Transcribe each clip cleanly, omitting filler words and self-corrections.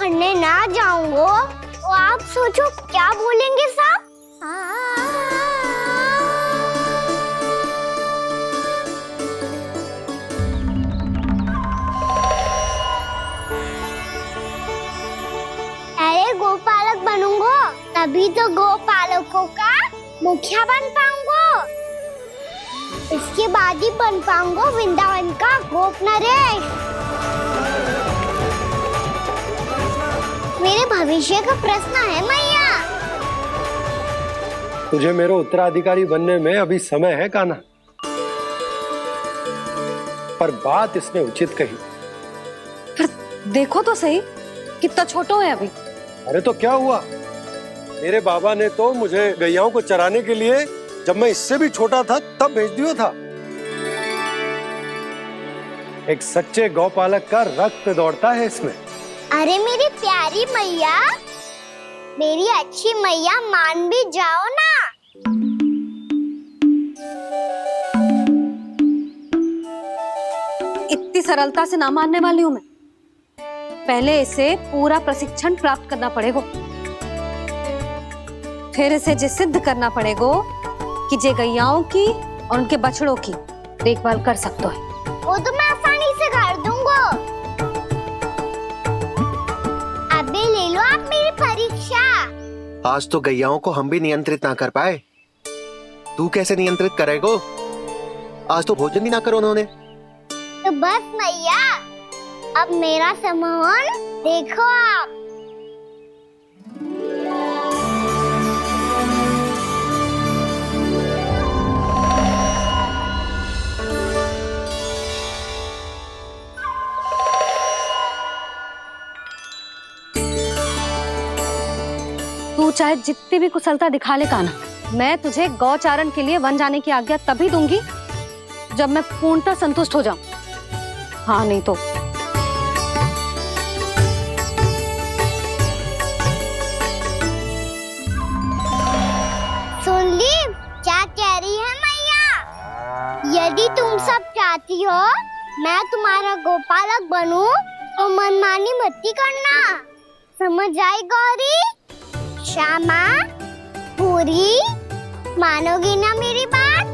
खड़ने ना जाऊंगा तो आप सोचो क्या बोलेंगे साहब। अरे गोपालक बनूंगा तभी तो गोपालकों का मुखिया बन पाऊंगा। इसके बाद ही बन पाऊंगा वृंदावन का गोप नरेश। मेरे भविष्य का प्रश्न है मैया। तुझे मेरे उत्तराधिकारी बनने में अभी समय है कान्हा, पर बात इसने उचित कही। पर देखो तो सही कितना छोटो है अभी। अरे तो क्या हुआ, मेरे बाबा ने तो मुझे गैयाओं को चराने के लिए जब मैं इससे भी छोटा था तब भेज दिया था। एक सच्चे गौपालक का रक्त दौड़ता है इसमें। अरे मेरी प्यारी मैया, मेरी अच्छी मैया, मान भी जाओ ना। इतनी सरलता से ना मानने वाली हूं मैं। पहले इसे पूरा प्रशिक्षण प्राप्त करना पड़ेगा, फिर इसे जे सिद्ध करना पड़ेगा कि जे गैयाओं की और उनके बछड़ों की देखभाल कर सकता है। वो तो मैं आसानी से कर दूंगा। अबे ले लो आप मेरी परीक्षा। आज तो गैयाओं को हम भी नियंत्रित ना कर पाए, तू कैसे नियंत्रित करेगो? आज तो भोजन भी ना करो उन्होंने। तो बस मैया, अब मेरा सम्मान देखो आप। तू चाहे जितनी भी कुशलता दिखा ले कान्हा, मैं तुझे गौचारण के लिए वन जाने की आज्ञा तभी दूंगी जब मैं पूर्णतः संतुष्ट हो जाऊं। हाँ नहीं तो सुन ली क्या कह रही है मैया? यदि तुम सब चाहती हो मैं तुम्हारा गोपालक बनूं तो मनमानी मत करना, समझ आई गौरी? श्यामा, पूरी, मानोगी ना मेरी बात?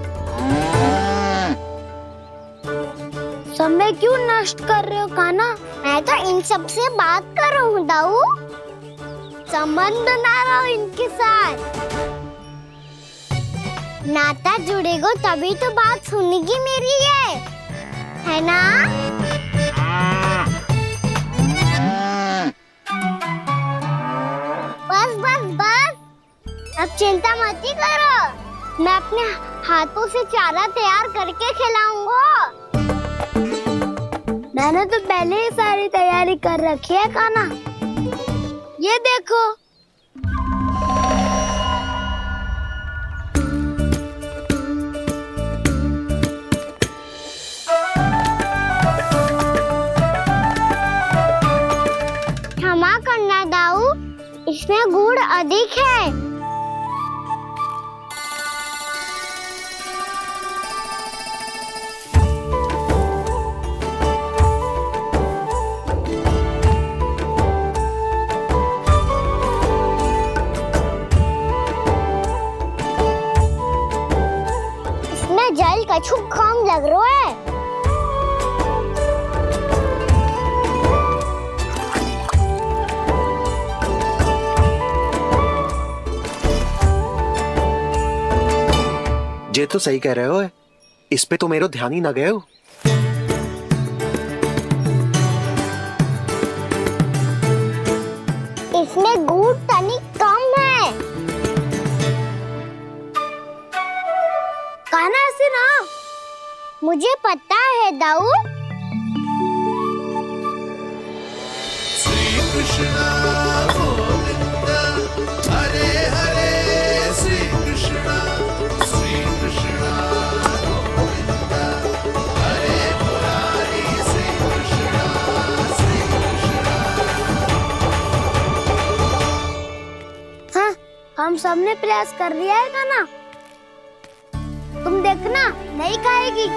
समय क्यों नष्ट कर रहे हो कान्हा? मैं तो इन सब से बात कर रहा हूँ दाऊ, संबंध बना रहा हूँ इनके साथ। नाता जुड़ेगा तभी तो बात सुनेगी मेरी, ये है ना? बस बस बस, अब चिंता मत ही करो, मैं अपने हाथों से चारा तैयार करके खिलाऊंगा। मैंने तो पहले ही सारी तैयारी कर रखी है कान्हा, ये देखो। क्षमा करना दाऊ, इसमें गुड़ अधिक है। इसमें जल कछु कम लग रहा है। ये तो सही कह रहे हो, इस पे तो मेरो ध्यान ही ना गए हो। इसमें गुड़ तनिक कम है। कान्हा ऐसे ना, मुझे पता है दाऊ। श्री कृष्ण गोविंद हरे हरे, श्री कृष्ण गोविंद हरे मुरारी, श्री कृष्ण श्री कृष्ण। हाँ, हम सबने प्रयास कर लिया है कान्हा, तुम देखना नहीं खाएगी।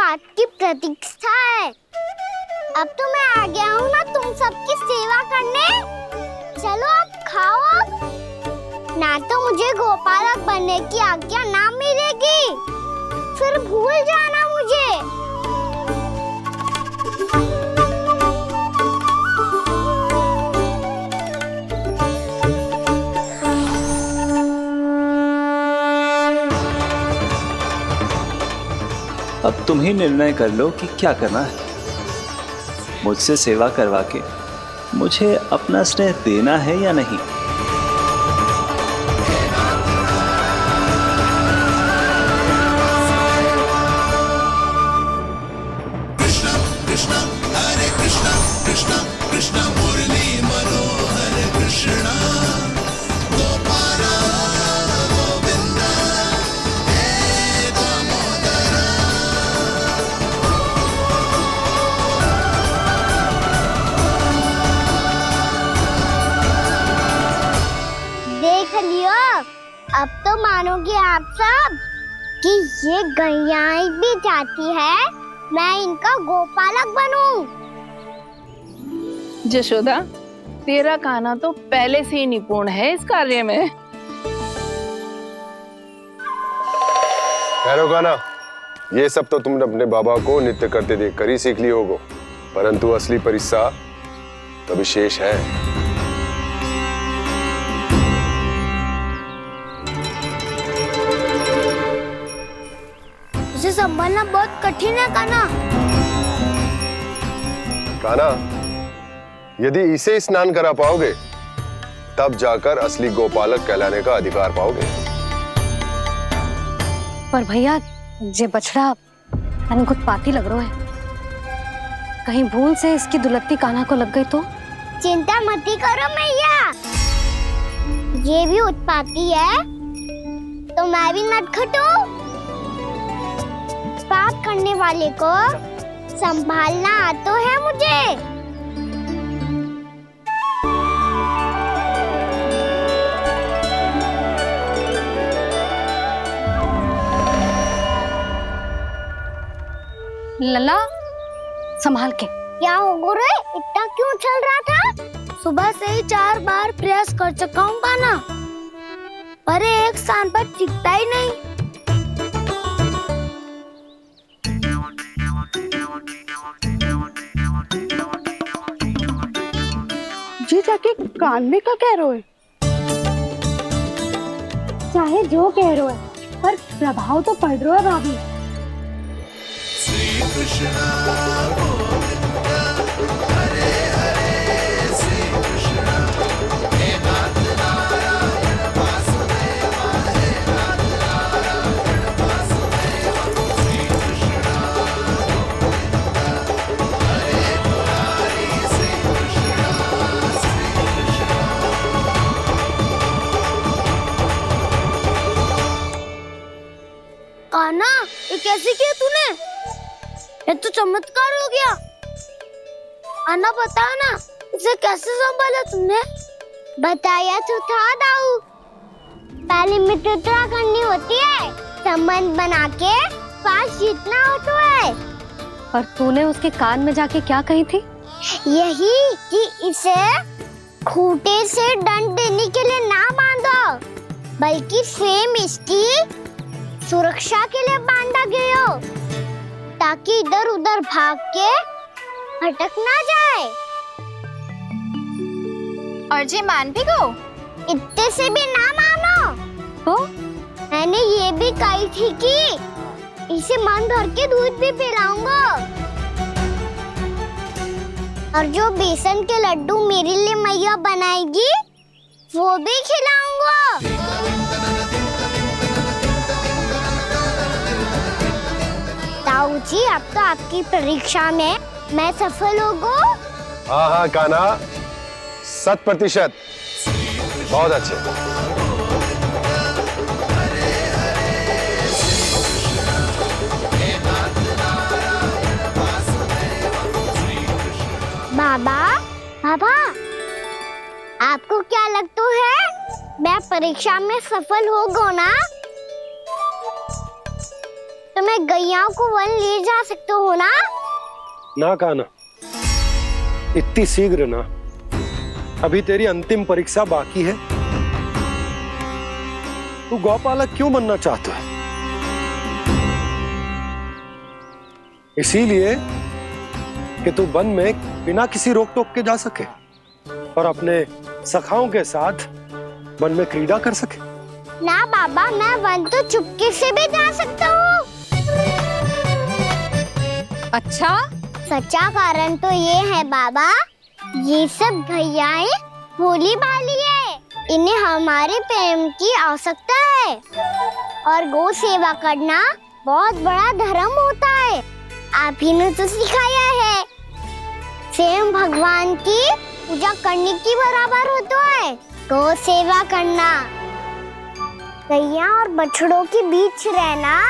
बात की प्रतीक्षा है। अब तो मैं आ गया हूँ ना तुम सबकी सेवा करने। चलो अब खाओ अब। ना तो मुझे गोपालक बनने की आज्ञा ना मिलेगी, फिर भूल जाना मुझे। अब तुम ही निर्णय कर लो कि क्या करना है। मुझसे सेवा करवा के मुझे अपना स्नेह देना है या नहीं। कृष्ण कृष्ण हरे कृष्ण कृष्ण कृष्ण मुरली मनोहर कृष्ण गोपाल गोविंद हे दामोदर। देख लियो, अब तो मानोगे आप सब कि ये गैयाएं भी चाहती है मैं इनका गोपालक बनूं। जशोदा, तेरा कान्हा तो पहले से ही निपुण है इस कार्य में। ठहरो कान्हा, ये सब तो तुमने अपने बाबा को नृत्य करते देखकर ही सीख ली होगो, परंतु असली परिस्सा तो विशेष है। उसे संभालना बहुत कठिन है कान्हा। कान्हा, यदि इसे स्नान करा पाओगे तब जाकर असली गोपालक कहलाने का अधिकार पाओगे। पर भैया ये बछड़ा उत्पाती लग रहा है, कहीं भूल से इसकी दुलत्ती कान्हा को लग गई तो? चिंता मत करो मैया, ये भी उत्पाती है तो मैं भी नटखट हूँ। पाप करने वाले को संभालना आता है मुझे। लला संभाल के। क्या हो गुरु, इतना क्यों चल रहा था? सुबह से ही 4 बार प्रयास कर चुका हूँ कान्हा, पर एक स्थान पर टिकता ही नहीं। जी जाके कान में क्या कह रहे हो? चाहे जो कह रहे हो, पर प्रभाव तो पड़ रहा है भाभी। श्री कृष्ण गोविंद हरे हरे श्री कृष्ण हे नाथ नारायण वासुदेव हे नाथ नारायण वासुदेव। श्री कृष्ण गोविंद हरे मुरारी श्री कृष्ण श्री कृष्ण। कान्हा, ये कैसे किया तूने? ये तो चमत्कार हो गया। अन्ना बता ना, इसे कैसे संभाला तुमने? बताया तो था दाऊ, पहले मित्रता करनी होती है, संबंध बना के पास जीतना होता है। और तूने उसके कान में जाके क्या कही थी? यही कि इसे खूंटे से दंड देने के लिए ना बांधो, बल्कि स्वयं इसकी सुरक्षा के लिए बांधा गया हो, ताकि इधर उधर भाग के भटक ना जाए। और जी मान भी गो? इतने से भी ना मानो। तो मैंने ये भी कही थी कि इसे मन भर के दूध भी पिलाऊंगा, और जो बेसन के लड्डू मेरे लिए मैया बनाएगी वो भी खिलाऊंगा। ताऊ जी, अब तो आपकी परीक्षा में मैं सफल हो गई। हाँ हाँ कान्हा, 100%। बहुत अच्छे। बाबा, बाबा, आपको क्या लगता है मैं परीक्षा में सफल हो गो ना? तो मैं गैयाओं को वन ले जा सकता हूँ ना? ना कान्हा, इतनी शीघ्र ना। अभी तेरी अंतिम परीक्षा बाकी है। तू गौपालक क्यों बनना चाहता है? इसीलिए कि तू वन में बिना किसी रोक टोक के जा सके और अपने सखाओं के साथ वन में क्रीड़ा कर सके। ना बाबा, मैं वन तो चुपके से भी जा सकता हूँ। अच्छा, सच्चा कारण तो ये है बाबा, ये सब गैयाएं भोली भाली है, इन्हें हमारे प्रेम की आवश्यकता है और गौ सेवा करना बहुत बड़ा धर्म होता है। आप ही ने तो सिखाया है, स्वयं भगवान की पूजा करने की बराबर होता है गौ सेवा करना। गैया और बछड़ों के बीच रहना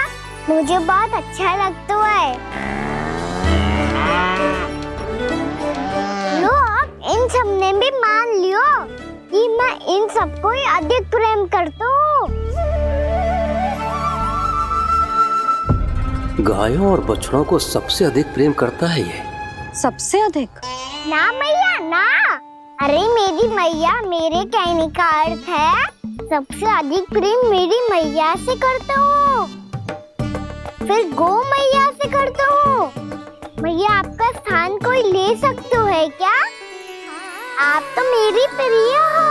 मुझे बहुत अच्छा लगता है। लो, अब इन सब ने भी मान लियो कि मैं इन सबको ही अधिक प्रेम करता हूँ। गायों और बछड़ों को सबसे अधिक प्रेम करता है ये। सबसे अधिक? ना मैया ना, अरे मेरी मैया, मेरे कहने का अर्थ है सबसे अधिक प्रेम मेरी मैया से करता हूँ, फिर गौ मैया से करता हूँ। मैया, आपका स्थान कोई ले सकते है क्या? आप तो मेरी प्रिय हो।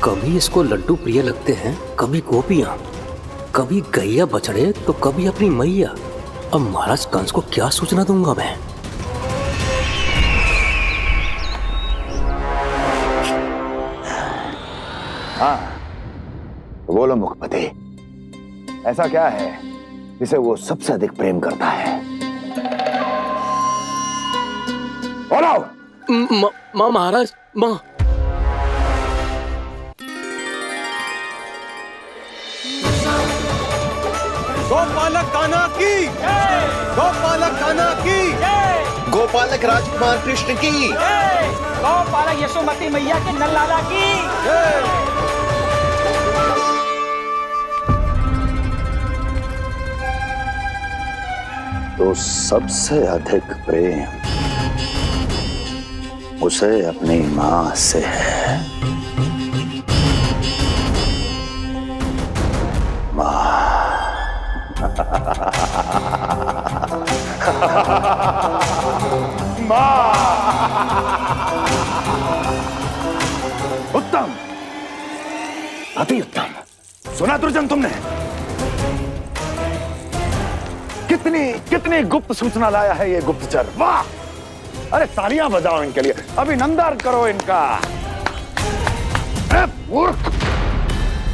कभी इसको लड्डू प्रिय लगते हैं, कभी गोपियां, कभी गैया बछड़े, तो कभी अपनी मैया। अब महाराज कंस को क्या सूचना दूंगा मैं? हाँ, बोलो मुखपति, ऐसा क्या है जिसे वो सबसे अधिक प्रेम करता है? बोलो। माँ महाराज, माँ। गोपालक कान्हा की, गोपालक कान्हा की, गोपालक राजकुमार कृष्ण की, गोपालक यशोमती मैया के नल लाला की। तो सबसे अधिक प्रेम उसे अपनी माँ से है। माँ। माँ। उत्तम, अति उत्तम। सुना दुर्जन तुमने? कितनी कितनी गुप्त सूचना लाया है ये गुप्तचर। वाह! अरे तालियां बजाओ इनके लिए, अभिनंदन करो इनका। मूर्ख,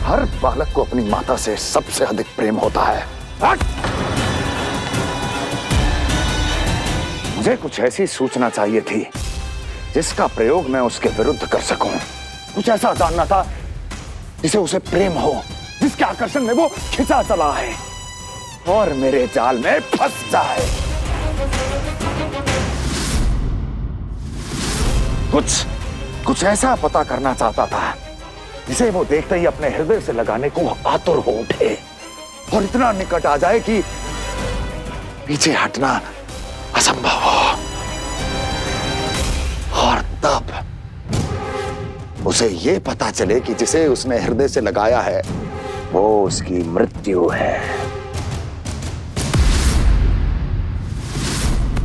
हर बालक को अपनी माता से सबसे अधिक प्रेम होता है। मुझे कुछ ऐसी सूचना चाहिए थी जिसका प्रयोग मैं उसके विरुद्ध कर सकूं। कुछ ऐसा जानना था जिसे उसे प्रेम हो, जिसके आकर्षण में वो खिंचा चला है और मेरे जाल में फंस जाए। कुछ ऐसा पता करना चाहता था जिसे वो देखते ही अपने हृदय से लगाने को आतुर हो उठे और इतना निकट आ जाए कि पीछे हटना असंभव हो। और तब उसे ये पता चले कि जिसे उसने हृदय से लगाया है वो उसकी मृत्यु है।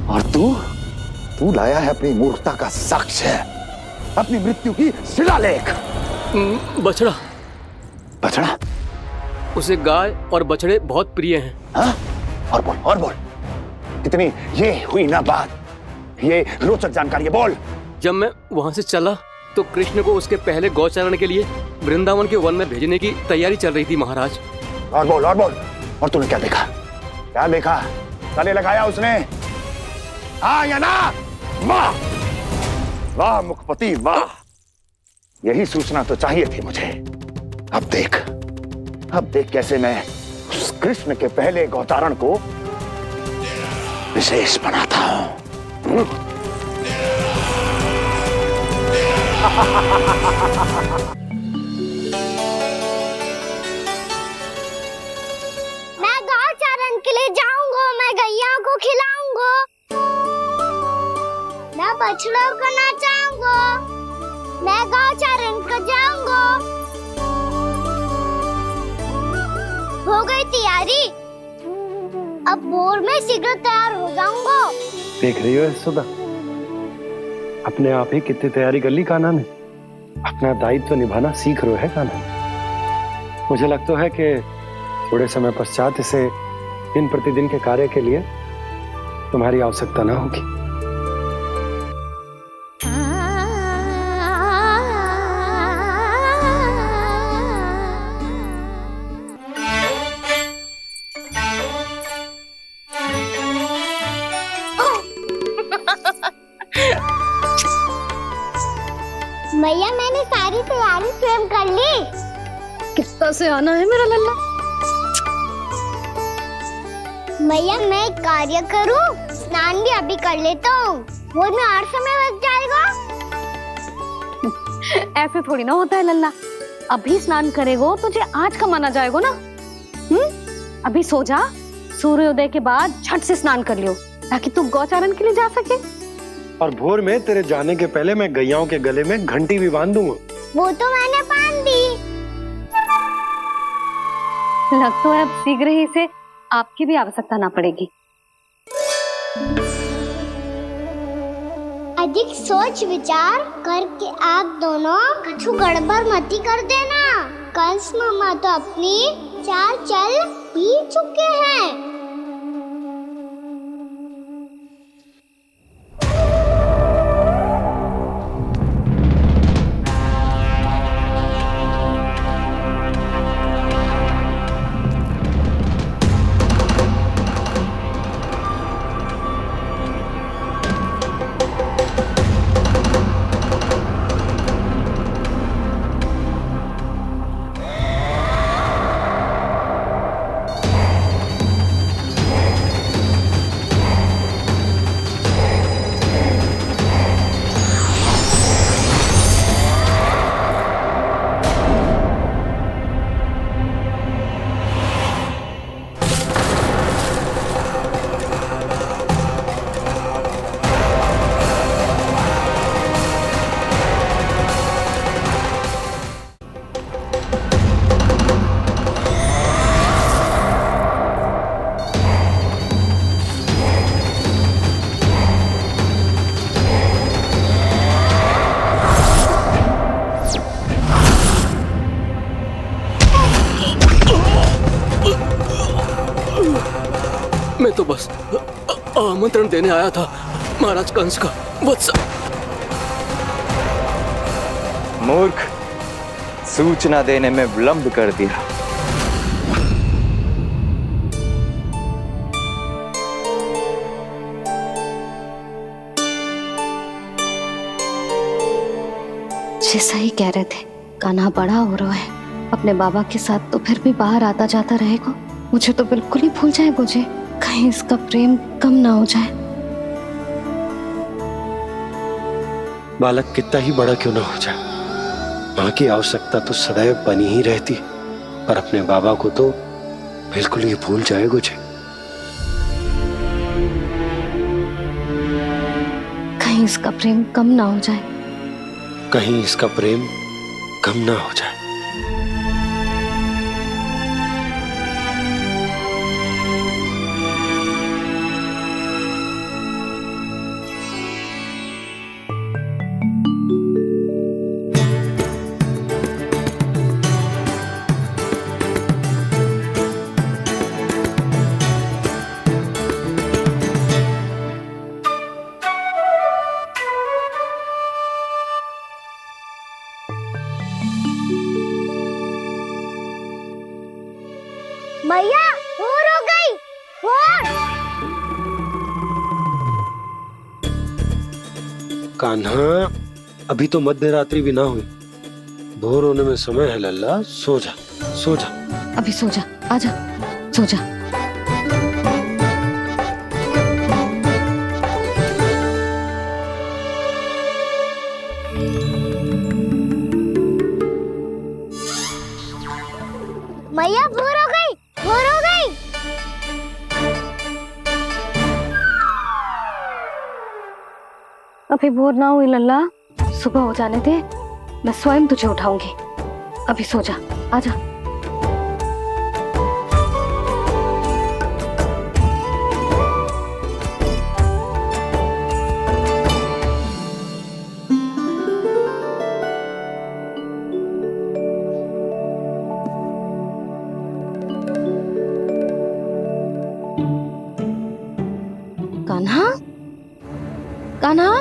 और तू लाया है अपनी मूर्खता का साक्ष्य, अपनी मृत्यु की शिलालेख। बछड़ा। बछड़ा? उसे गाय और बछड़े बहुत प्रिय हैं। हाँ? और बोल। कितनी ये हुई ना बात, ये रोचक जानकारी, बोल। जब मैं वहां से चला तो कृष्ण को उसके पहले गौचारण के लिए वृंदावन के वन में भेजने की तैयारी चल रही थी महाराज। और बोल। और तूने क्या देखा? क्या देखा? गले लगाया उसने? हाँ या ना? वाह वाह मुखपति वाह, यही सूचना तो चाहिए थी मुझे। अब देख कैसे मैं उस कृष्ण के पहले गौचारण को विशेष बनाता हूं। बछड़ा करना चाहूंगा। मैं गाँव चारण कर जाऊंगा। हो गई तैयारी। अब भोर में शीघ्र तैयार हो जाऊंगा। देख रही हो सुधा, अपने आप ही कितनी तैयारी कर ली कान्हा ने। अपना दायित्व निभाना सीख रहे है कान्हा। मुझे लगता है कि थोड़े समय पश्चात इसे दिन प्रतिदिन के कार्य के लिए तुम्हारी आवश्यकता ना होगी। मैया मैंने सारी तैयारी स्वयं कर ली। कितना से आना है मेरा लल्ला। मैया मैं एक कार्य करूं, स्नान भी अभी कर लेता हूँ। वो में और समय लग जाएगा। ऐसे थोड़ी ना होता है लल्ला। अभी स्नान करेगो तुझे आज का माना जाएगा ना। अभी सो जा, सूर्योदय के बाद झट से स्नान कर लियो ताकि तू गौचारण के लिए जा सके। और भोर में तेरे जाने के पहले मैं गैयाओं के गले में घंटी भी बांध दूंगा। वो तो मैंने बांध दी। लग तो है अब शीघ्र ही से आपकी भी आवश्यकता ना पड़ेगी। अधिक सोच विचार करके आप दोनों कछु गड़बड़ मती कर देना। कंस मामा तो अपनी चाल चल ही चुके हैं। मैं तो बस आमंत्रण देने आया था महाराज कंस का। वत्स मूर्ख, सूचना देने में विलंब कर दिया। जैसा ही कह रहे थे, कान्हा बड़ा हो रहा है। अपने बाबा के साथ तो फिर भी बाहर आता जाता रहेगा। मुझे तो बिल्कुल ही भूल जाए मुझे, कहीं इसका प्रेम कम ना हो जाए। बालक कितना ही बड़ा क्यों ना हो जाए, माँ की आवश्यकता तो सदैव बनी ही रहती, पर अपने बाबा को तो बिल्कुल ही भूल जाए मुझे। कहीं इसका प्रेम कम ना हो जाए। कहीं इसका प्रेम कम ना हो जाए। मैया भोर हो गई। भोर। कान्हा, अभी तो मध्य रात्रि भी ना हुई। भोर होने में समय है लल्ला, सो जा सो जा। अभी सो जा, आजा सो जा। मैया भोर हो गई। भोर हो गई। अभी भोर ना हुई लल्ला, सुबह हो जाने दे, मैं स्वयं तुझे उठाऊंगी। अभी सो जा, आजा। कान्हा, कान्हा,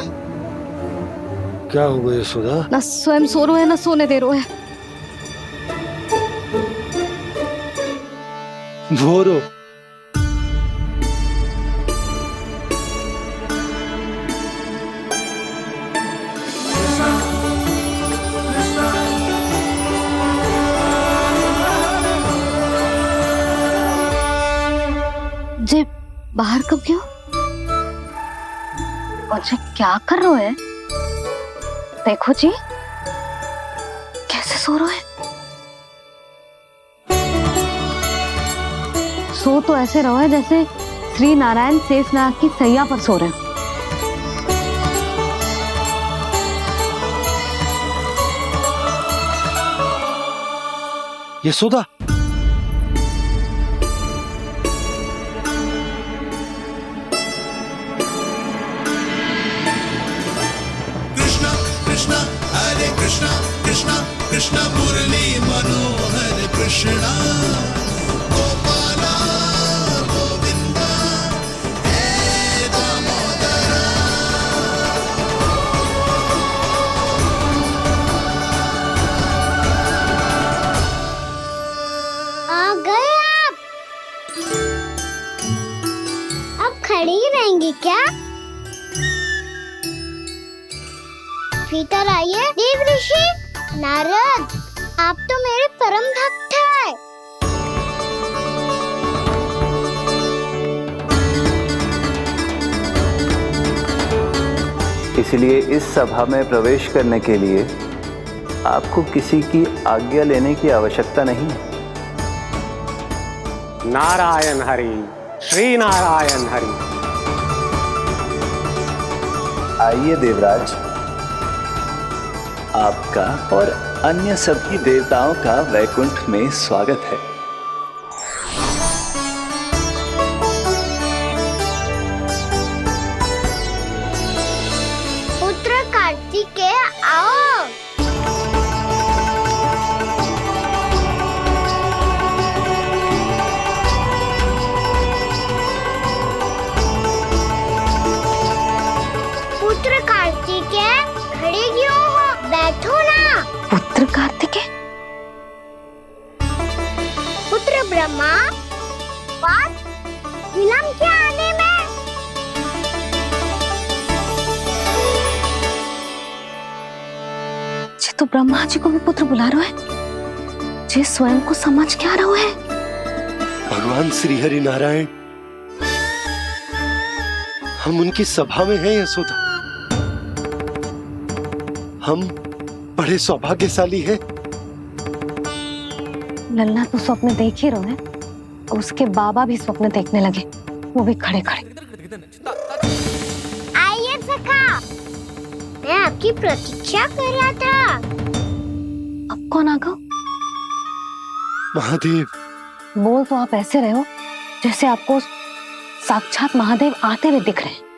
क्या हो गया यशोदा? ना स्वयं सो रहे है ना सोने दे रहे है। भोरो जे बाहर कब क्यों? और जे क्या कर रहे है? देखो जी कैसे सो रहे हैं। सो तो ऐसे रहो है जैसे श्री नारायण शेषनाग की सैया पर सो रहे हैं। यशोदा, कृष्णा कृष्णा हरे कृष्णा कृष्णा कृष्णा मुरली मनोहर कृष्णा गोपाला गोविंदा हे दामोदरा। आ गए आप? अब खड़ी ही रहेंगी क्या? भीतर आइए। देव ऋषि नारद, आप तो मेरे परम भक्त हैं। इसलिए इस सभा में प्रवेश करने के लिए आपको किसी की आज्ञा लेने की आवश्यकता नहीं है। नारायण हरि, श्री नारायण हरि। आइए देवराज, आपका और अन्य सभी देवताओं का वैकुंठ में स्वागत है। पुत्र कार्तिकेय आओ। पुत्र कार्तिकेय खड़े क्यों हो? बैठो ना। पुत्र कार्तिकेय? पुत्र ब्रह्मा, बात विलंब क्या आने में? जी तो ब्रह्मा जी को भी पुत्र बुला रहे हैं। जी स्वयं को समझ क्या रहे हैं? भगवान श्री हरि नारायण, हम उनकी सभा में हैं यशोदा। हम बड़े सौभाग्यशाली हैं। लल्ला तो स्वप्न देख ही रहे हैं, उसके बाबा भी स्वप्न देखने लगे, वो भी खड़े खड़े। आइए सखा, मैं आपकी प्रतीक्षा कर रहा था। अब कौन आ गया? महादेव। बोल तो आप ऐसे रहे हो जैसे आपको साक्षात महादेव आते हुए दिख रहे हैं।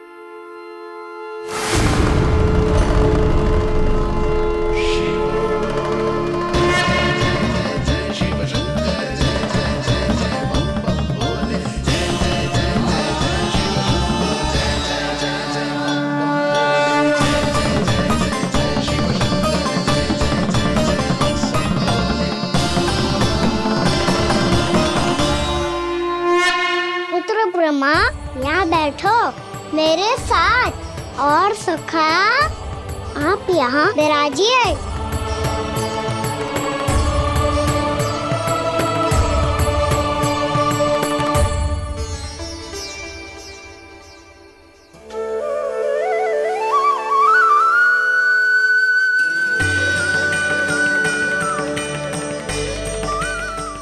पुत्र ब्रह्मा, यहाँ बैठो मेरे साथ। और सखा, आप यहाँ विराजिए।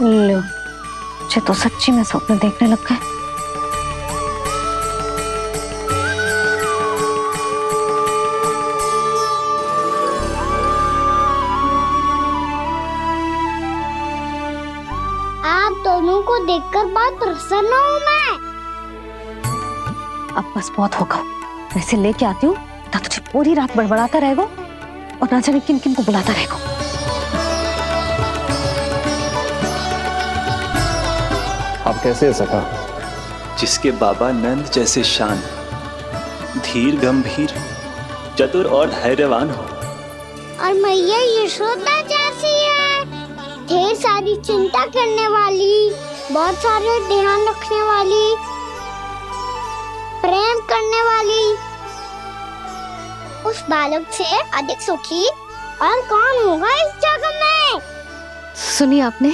लो, मुझे तो सच्ची में स्वप्न देखने लग गए। आप दोनों को देखकर बहुत प्रसन्न हूँ मैं। अब बस बहुत होगा, वैसे लेके आती हूँ ना, तुझे पूरी रात बड़बड़ाता रहेगा और ना जाने किन किन को बुलाता रहेगा। आप कैसे है सखा? जिसके बाबा नंद जैसे शान, धीर गंभीर, चतुर और धैर्यवान हो। और मैया यशोदा जैसी है, ढेर सारी चिंता करने वाली, बहुत सारे ध्यान रखने वाली, प्रेम करने वाली। उस बालक से अधिक सुखी और कौन होगा इस जगत में? सुनिए आपने,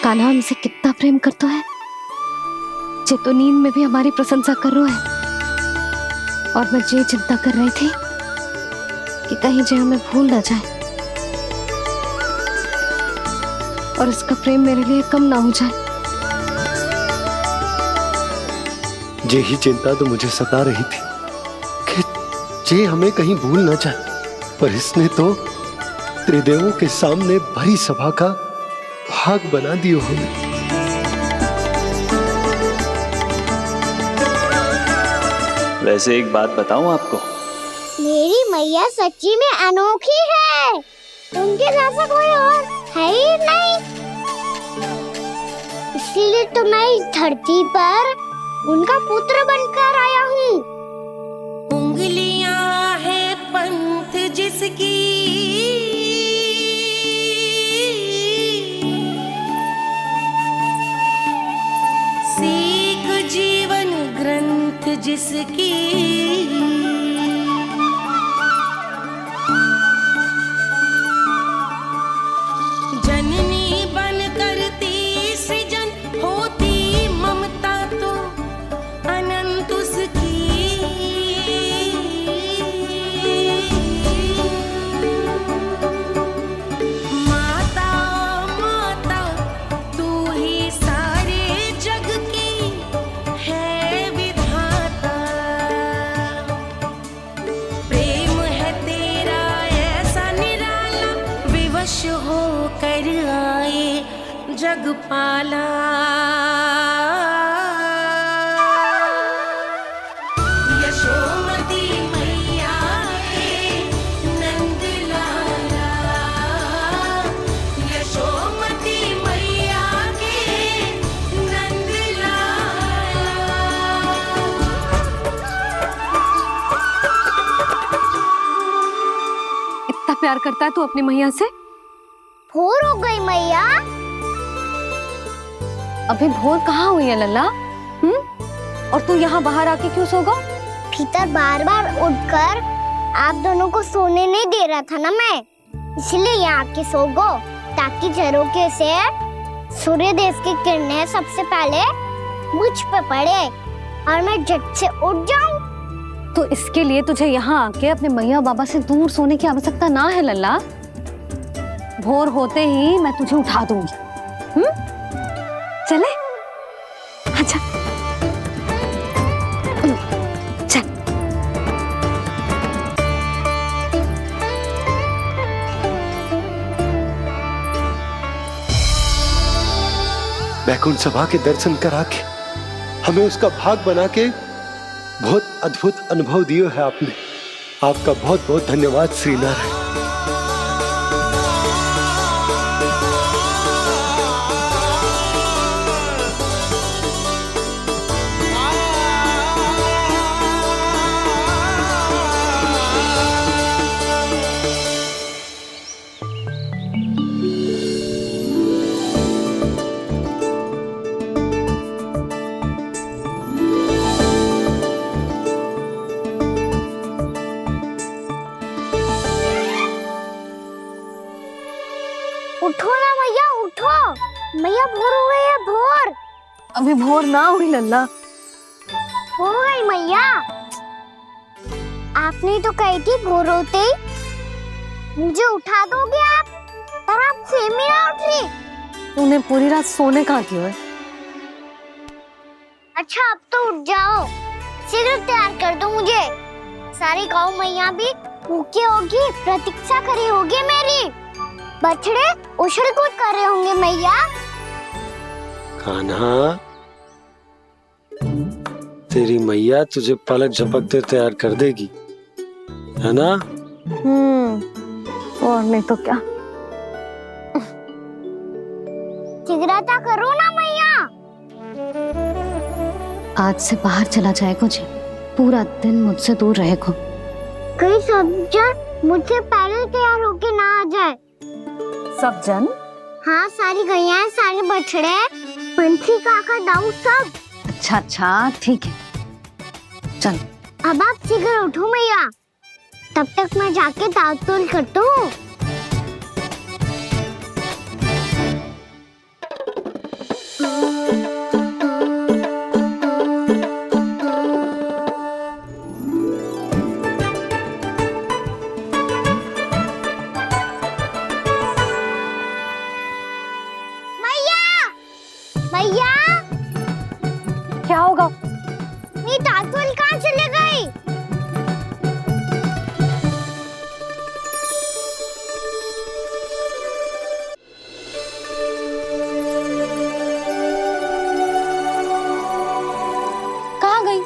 कान्हा हमसे कितना प्रेम करता है, जे तो नींद में भी हमारी प्रशंसा कर रहा है। और मैं ये चिंता कर रही थी कि कहीं जे हमें भूल ना जाए और इसका प्रेम मेरे लिए कम ना हो जाए। यही चिंता तो मुझे सता रही थी कि जे हमें कहीं भूल ना जाए, पर इसने तो त्रिदेवों के सामने भरी सभा का भाग बना दियो हमें। वैसे एक बात बताऊं आपको, मेरी मैया सच्ची में अनोखी है, उनके जैसा कोई और है ही नहीं। इसीलिए तो मैं इस धरती पर उनका पुत्र बनकर आया हूँ। उंगलियां है पंथ जिसकी, सीख जीवन ग्रंथ जिसकी, जननी बन करती सृजन होती ममता तो अनंत उसकी। माता माता तू ही सारे जग की है विधाता, प्रेम है तेरा ऐसा निराला, विवश हो कर आए जग पाला। यशोमती मैया के नंद लाला, यशोमती मैया के नंद लाला। इतना प्यार करता है तू अपनी मैया से? भोर हो गई मैया। अभी भोर कहाँ हुई है लल्ला? और तू यहाँ बाहर आके क्यों सो गया? भीतर बार बार उठकर आप दोनों को सोने नहीं दे रहा था ना मैं, इसलिए यहाँ आके सो गो, ताकि झरोखे से सूर्य देव की किरणें सबसे पहले मुझ पे पड़े और मैं झट से उठ जाऊं। तो इसके लिए तुझे यहाँ आके अपने मैया बाबा से दूर सोने की आवश्यकता ना है लल्ला। भोर होते ही मैं तुझे उठा दूंगी। चले अच्छा चल। बैकुंठ सभा के दर्शन करा के हमें उसका भाग बना के बहुत अद्भुत अनुभव दियो है आपने। आपका बहुत बहुत धन्यवाद श्रीनारायण। उठो ना मैया, उठो। मैया भोर हो गई है, भोर। अभी भोर ना हुई लल्ला। हो गई मैया। आपने तो कही थी भोर होते ही मुझे उठा दोगे आप, पर आप फिर भी ना उठी। तूने पूरी रात सोने कहाँ की है? अच्छा अब तो उठ जाओ, शीघ्र तैयार कर दो मुझे। सारी गाँव मैया भी भूखी होगी, प्रतीक्षा करी होगी मेरी। बछड़े उछल कूद कर रहे होंगे मैया। कान्हा, तेरी मैया तुझे पलक झपकते तैयार कर देगी, है ना? और नहीं तो क्या। जिगराता करो ना मैया। आज से बाहर चला जाएगा जी, पूरा दिन मुझसे दूर रहेगा। कहीं सब जन मुझसे पहले तैयार होके ना आ जाए। सब जन? हाँ, सारी गैया, सारे बछड़े, पंछी, काका, दाऊ सब। अच्छा ठीक है, चल। अब आप शीघ्र उठो मैया, तब तक मैं जाके ताल-तोल करता हूँ। मैया, क्या होगा? मेरी ताल-तोल कहाँ चले गई? कहाँ गई?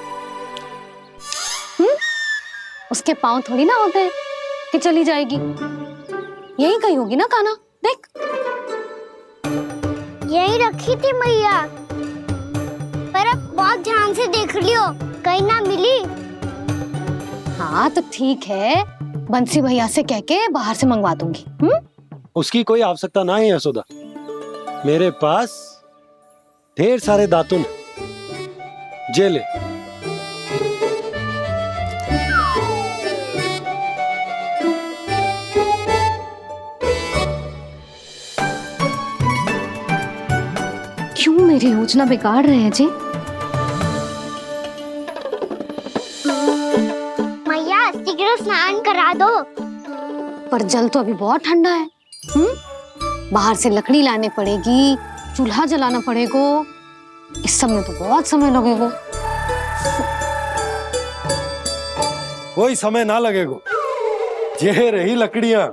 उसके पाँव थोड़ी ना होते हैं कि चली जाएगी। यही कहीं होगी ना कान्हा, देख। यही रखी थी मैया, पर अब बहुत ध्यान से देख लियो, कहीं ना मिली। हाँ तो ठीक है, बंसी भैया से कह के बाहर से मंगवा दूंगी। उसकी कोई आवश्यकता ना है यशोदा, मेरे पास ढेर सारे दातुन, जे ले। क्यों मेरी योजना बिगाड़ रहे हैं जी? मैया, शीघ्र स्नान करा दो। पर जल तो अभी बहुत ठंडा है। बाहर से लकड़ी लाने पड़ेगी, चूल्हा जलाना पड़ेगा। इस सब में तो बहुत समय लगेगा। कोई समय ना लगेगा, ये रही लकड़ियां।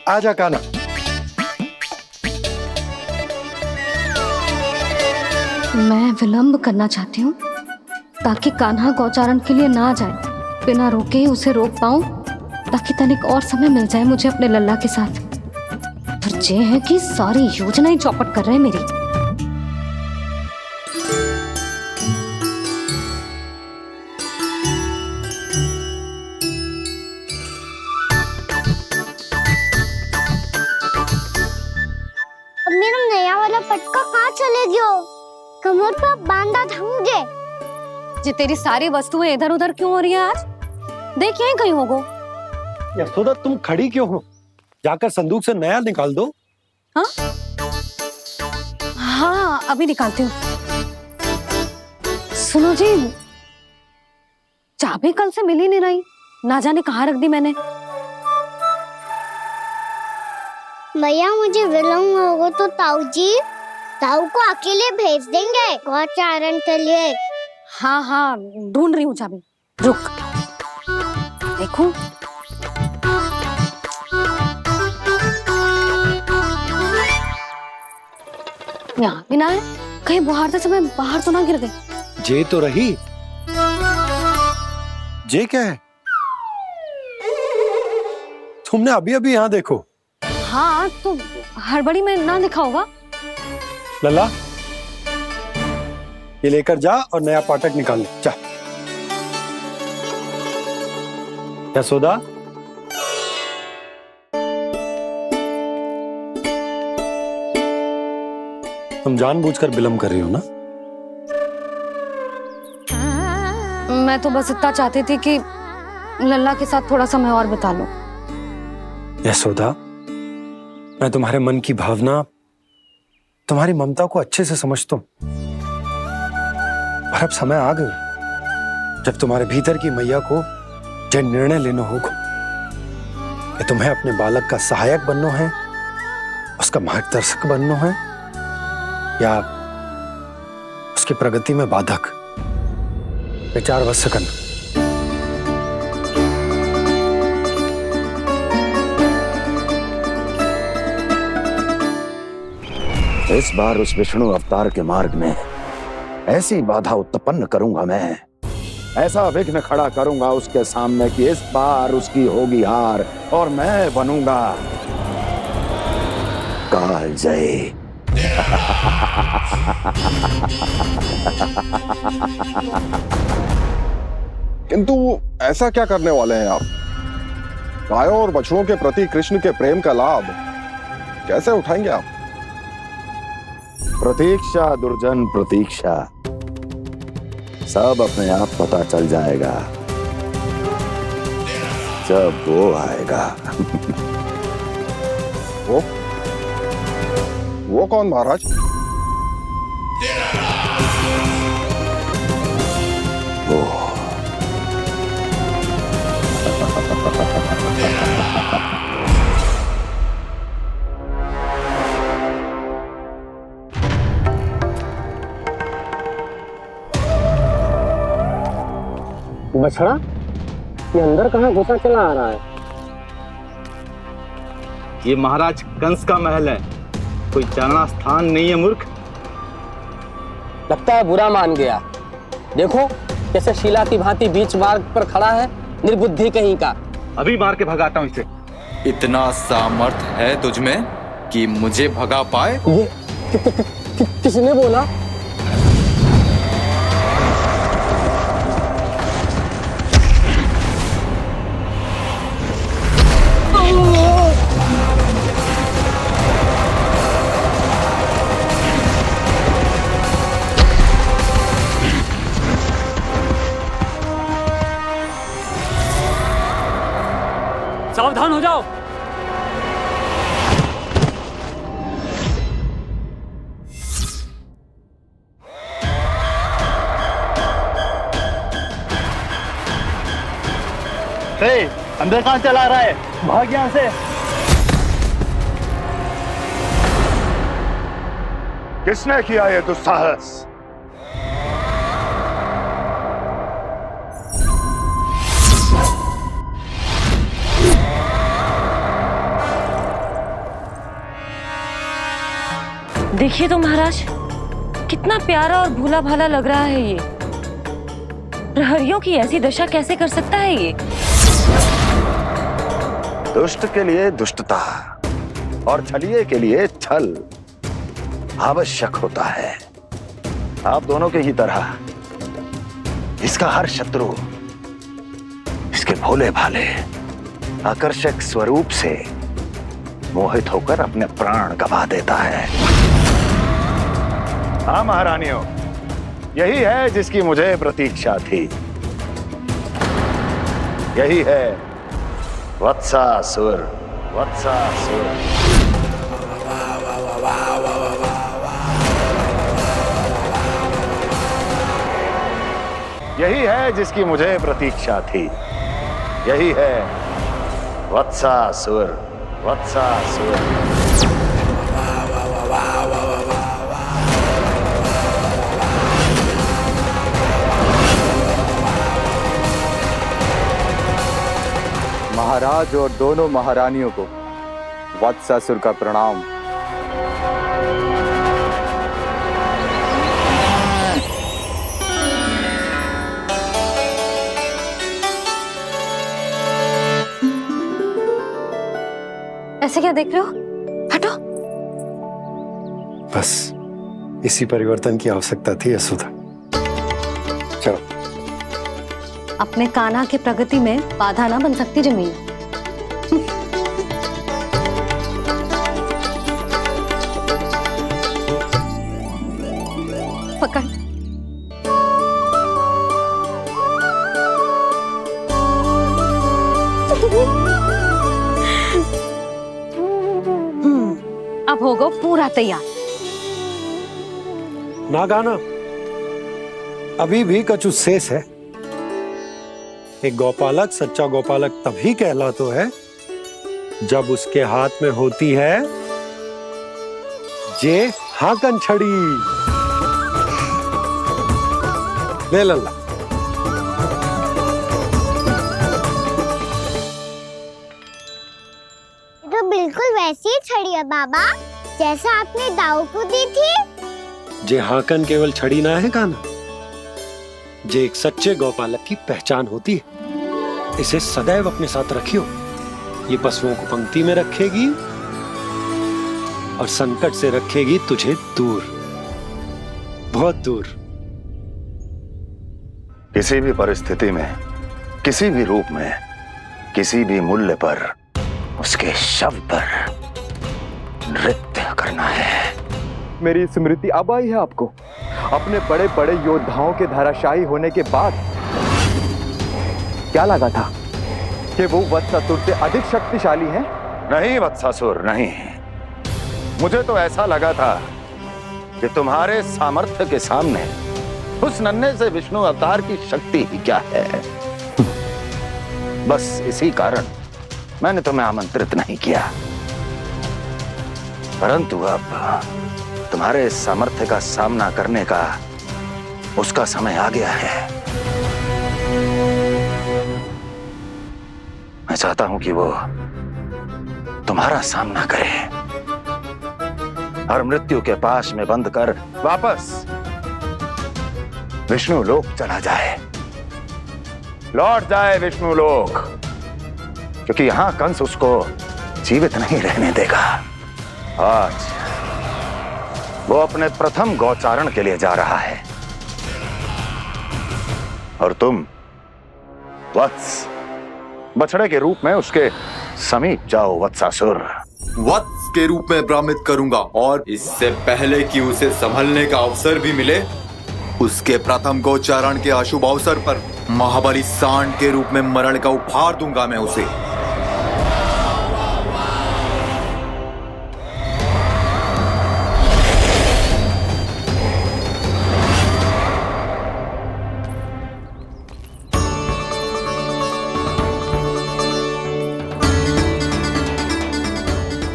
आजा कान्हा। मैं विलंब करना चाहती हूँ ताकि कान्हा गौचारण के लिए ना जाए। बिना रोके ही उसे रोक पाऊं, ताकि तनिक और समय मिल जाए मुझे अपने लल्ला के साथ। पर ये है कि सारी योजना ही चौपट कर रहे हैं मेरी। अब मेरा नया वाला पटका कहाँ चले गयो? कमर पर बांधा था मुझे। जी तेरी सारी वस्तुएं इधर उधर क्यों हो रही है आज? देख यहीं कहीं होगो। यशोदा, तुम खड़ी क्यों हो? जाकर संदूक से नया निकाल दो। हाँ हाँ, अभी निकालती हूँ। सुनो जी, चाबी कल से मिल ही नहीं रही, ना जाने कहाँ रख दी मैंने। भैया, मुझे विलम्ब होगा तो ताऊ को अकेले भेज देंगे गौचारण के लिए। हाँ हाँ, ढूंढ रही हूँ चाबी, रुक। देखूं। यहाँ भी ना है, कहीं बुहारते समय बाहर तो ना गिर गई। जे तो रही। जे क्या है? तुमने अभी अभी यहाँ देखो। हाँ तो हड़बड़ी में ना दिखा होगा। लल्ला, ये लेकर जा और नया पाठक निकाल ले, जा। यशोदा, तुम जानबूझकर विलंब कर रही हो ना? मैं तो बस इतना चाहती थी कि लल्ला के साथ थोड़ा समय और बिता लूं। यशोदा, मैं तुम्हारे मन की भावना, तुम्हारी ममता को अच्छे से समझता हूं। पर अब समय आ गया जब तुम्हारे भीतर की मैया को जो निर्णय लेना होगा कि तुम्हें अपने बालक का सहायक बनना है, उसका मार्गदर्शक बनना है, या उसकी प्रगति में बाधक। विचार अवश्य करना। इस बार उस विष्णु अवतार के मार्ग में ऐसी बाधा उत्पन्न करूंगा मैं, ऐसा विघ्न खड़ा करूंगा उसके सामने कि इस बार उसकी होगी हार और मैं बनूंगा कालजयी। किंतु ऐसा क्या करने वाले हैं आप? गायों और बछड़ों के प्रति कृष्ण के प्रेम का लाभ कैसे उठाएंगे आप? प्रतीक्षा दुर्जन प्रतीक्षा, सब अपने आप पता चल जाएगा जब वो आएगा। वो कौन महाराज? वो बछड़ा, ये अंदर कहाँ घुसा चला आ रहा है? ये महाराज कंस का महल है, कोई जाना स्थान नहीं है मूर्ख। लगता है बुरा मान गया। देखो कैसे शिला की भांति बीच मार्ग पर खड़ा है, निर्बुद्धि कहीं का। अभी मार के भगाता हूँ इसे। इतना सामर्थ है तुझमें कि मुझे भगा पाए? ये किसने बोला? सावधान हो जाओ। अंदर कहाँ चला रहा है? भाग यहाँ से। किसने किया ये दुस्साहस? देखिए तो महाराज, कितना प्यारा और भोला भाला लग रहा है ये। प्रहरियों की ऐसी दशा कैसे कर सकता है ये? दुष्ट के लिए दुष्टता और छलिए के लिए छल आवश्यक होता है। आप दोनों के ही तरह इसका हर शत्रु इसके भोले भाले आकर्षक स्वरूप से मोहित होकर अपने प्राण गवा देता है। हाँ महारानियों, यही है जिसकी मुझे प्रतीक्षा थी। यही है वत्सासुर। वत्सासुर यही है जिसकी मुझे प्रतीक्षा थी। यही है वत्सासुर। वत्सासुर महाराज और दोनों महारानियों को वत्सासुर का प्रणाम। ऐसे क्या देख रहे हो? हटो। बस इसी परिवर्तन की आवश्यकता थी यशोदा। चलो। अपने कान्हा की प्रगति में बाधा ना बन सकती जमीन। पकड़। अब होगा पूरा तैयार। ना गाना, अभी भी कछु शेष है। एक गौपालक सच्चा गौपालक तभी कहलाता है जब उसके हाथ में होती है जे हाकन छड़ी। ले लल्ला। तो बिल्कुल वैसी ही छड़ी है बाबा। जैसा आपने दाऊ को दी थी। जे हाकन केवल छड़ी ना है कान्हा, जे एक सच्चे गौपालक की पहचान होती है। इसे सदैव अपने साथ रखियो। ये पशुओं को पंक्ति में रखेगी और संकट से रखेगी तुझे दूर, बहुत दूर। किसी भी परिस्थिति में, किसी भी रूप में, किसी भी मूल्य पर उसके शव पर नृत्य करना है। मेरी स्मृति अब आई है आपको, अपने बड़े बड़े योद्धाओं के धराशायी होने के बाद। क्या लगा था कि वो वत्सासुर से अधिक शक्तिशाली हैं? नहीं वत्सासुर, नहीं। मुझे तो ऐसा लगा था कि तुम्हारे सामर्थ्य के सामने उस नन्हे से विष्णु अवतार की शक्ति ही क्या है। बस इसी कारण मैंने तुम्हें आमंत्रित नहीं किया। परंतु अब तुम्हारे सामर्थ्य का सामना करने का उसका समय आ गया है। मैं चाहता हूं कि वो तुम्हारा सामना करे और मृत्यु के पाश में बंद कर वापस विष्णु लोक चला जाए, लौट जाए विष्णु लोक, क्योंकि यहां कंस उसको जीवित नहीं रहने देगा। आज वो अपने प्रथम गौचारण के लिए जा रहा है और तुम वत्स, बछड़े के रूप में उसके समीप जाओ वत्सासुर। वत्स के रूप में भ्रमित करूंगा और इससे पहले कि उसे संभलने का अवसर भी मिले, उसके प्रथम गोचारण के अशुभ अवसर पर महाबली सांड के रूप में मरण का उपहार दूंगा मैं उसे।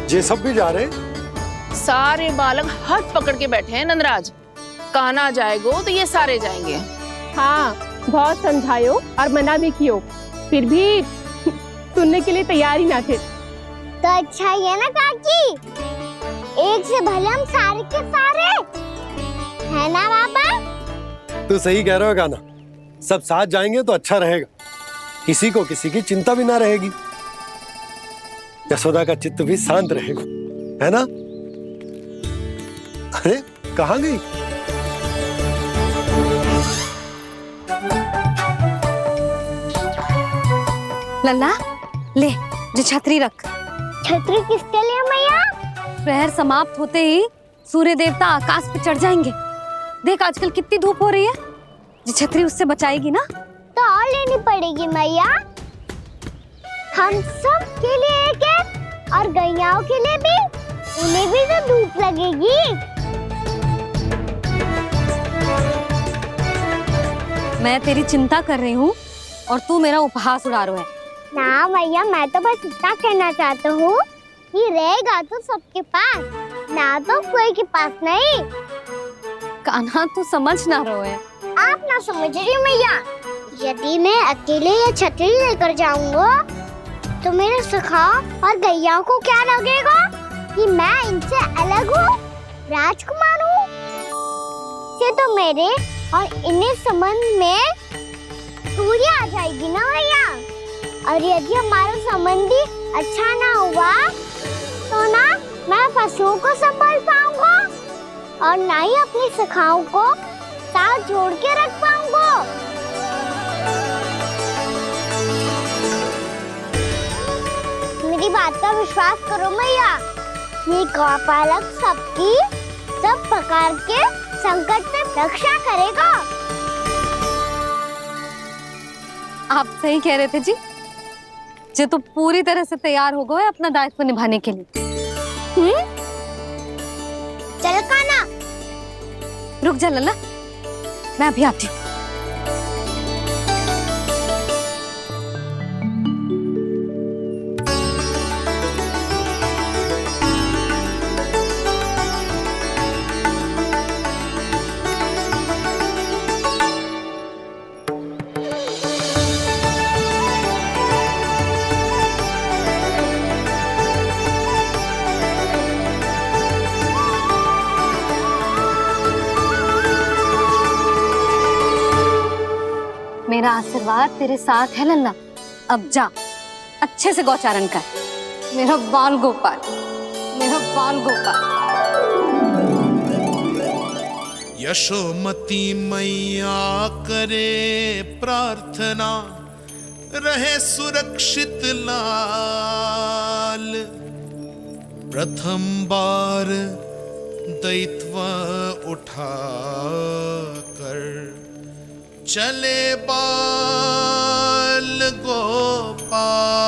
ये सब भी जा रहे? सारे बालक हाथ पकड़ के बैठे हैं नंदराज। कान्हा जाएगो तो ये सारे जाएंगे। हाँ, बहुत समझायो और मना भी कियो, फिर भी सुनने के लिए तैयार ही ना थे। तो अच्छा ही है ना काकी, एक से भले हम सारे के सारे, है ना बाबा? तू सही कह रहा है कान्हा, सब साथ जाएंगे तो अच्छा रहेगा, किसी को किसी की चिंता भी ना रहेगी, यशोदा का चित्त भी शांत रहेगा, है ना? अरे कहाँ गई? लल्ला ले, जो छतरी रख। छतरी किसके लिए मैया? प्रहर समाप्त होते ही सूर्य देवता आकाश पे चढ़ जाएंगे। देख आजकल कितनी धूप हो रही है, जो छतरी उससे बचाएगी ना। तो और लेनी पड़ेगी मैया, हम सब के लिए एक एक, और गैयाओं के लिए भी, उन्हें भी तो धूप लगेगी। मैं तेरी चिंता कर रही हूँ और तू मेरा उपहास उड़ा रहा है। ना भैया, मैं तो बस इतना कहना चाहता हूँ कि रहेगा तो सबके पास, ना तो कोई के पास नहीं। कान्हा तू समझ ना रहो है। आप ना समझ रही मैया, यदि मैं अकेले ये छतरी लेकर जाऊंगा तो मेरे सखा और गैया को क्या लगेगा कि मैं इनसे अलग हूँ, राजकुमार हूँ। से तो मेरे और इन्हें संबंध में दूरी आ जाएगी ना भैया। और यदि हमारा संबंध ही अच्छा ना हुआ तो ना मैं पशुओं को संभाल पाऊंगा और ना ही अपनी सखाओं को साथ जोड़ के रख पाऊंगा। मेरी बात का विश्वास करो मैया, ये गौपालक सबकी सब प्रकार के संकट से रक्षा करेगा। आप सही कह रहे थे जी, जो तो पूरी तरह से तैयार हो गए अपना दायित्व निभाने के लिए। चल कान्हा, रुक जा लल्ला, मैं अभी आती हूँ। आशीर्वाद तेरे साथ है लल्ला। अब जा, अच्छे से गौचारण कर। मेरा बाल गोपाल, मेरा बाल गोपाल। यशोमती मैया करे प्रार्थना, रहे सुरक्षित लाल। प्रथम बार दैत्व उठा कर चले बाल गोपाल।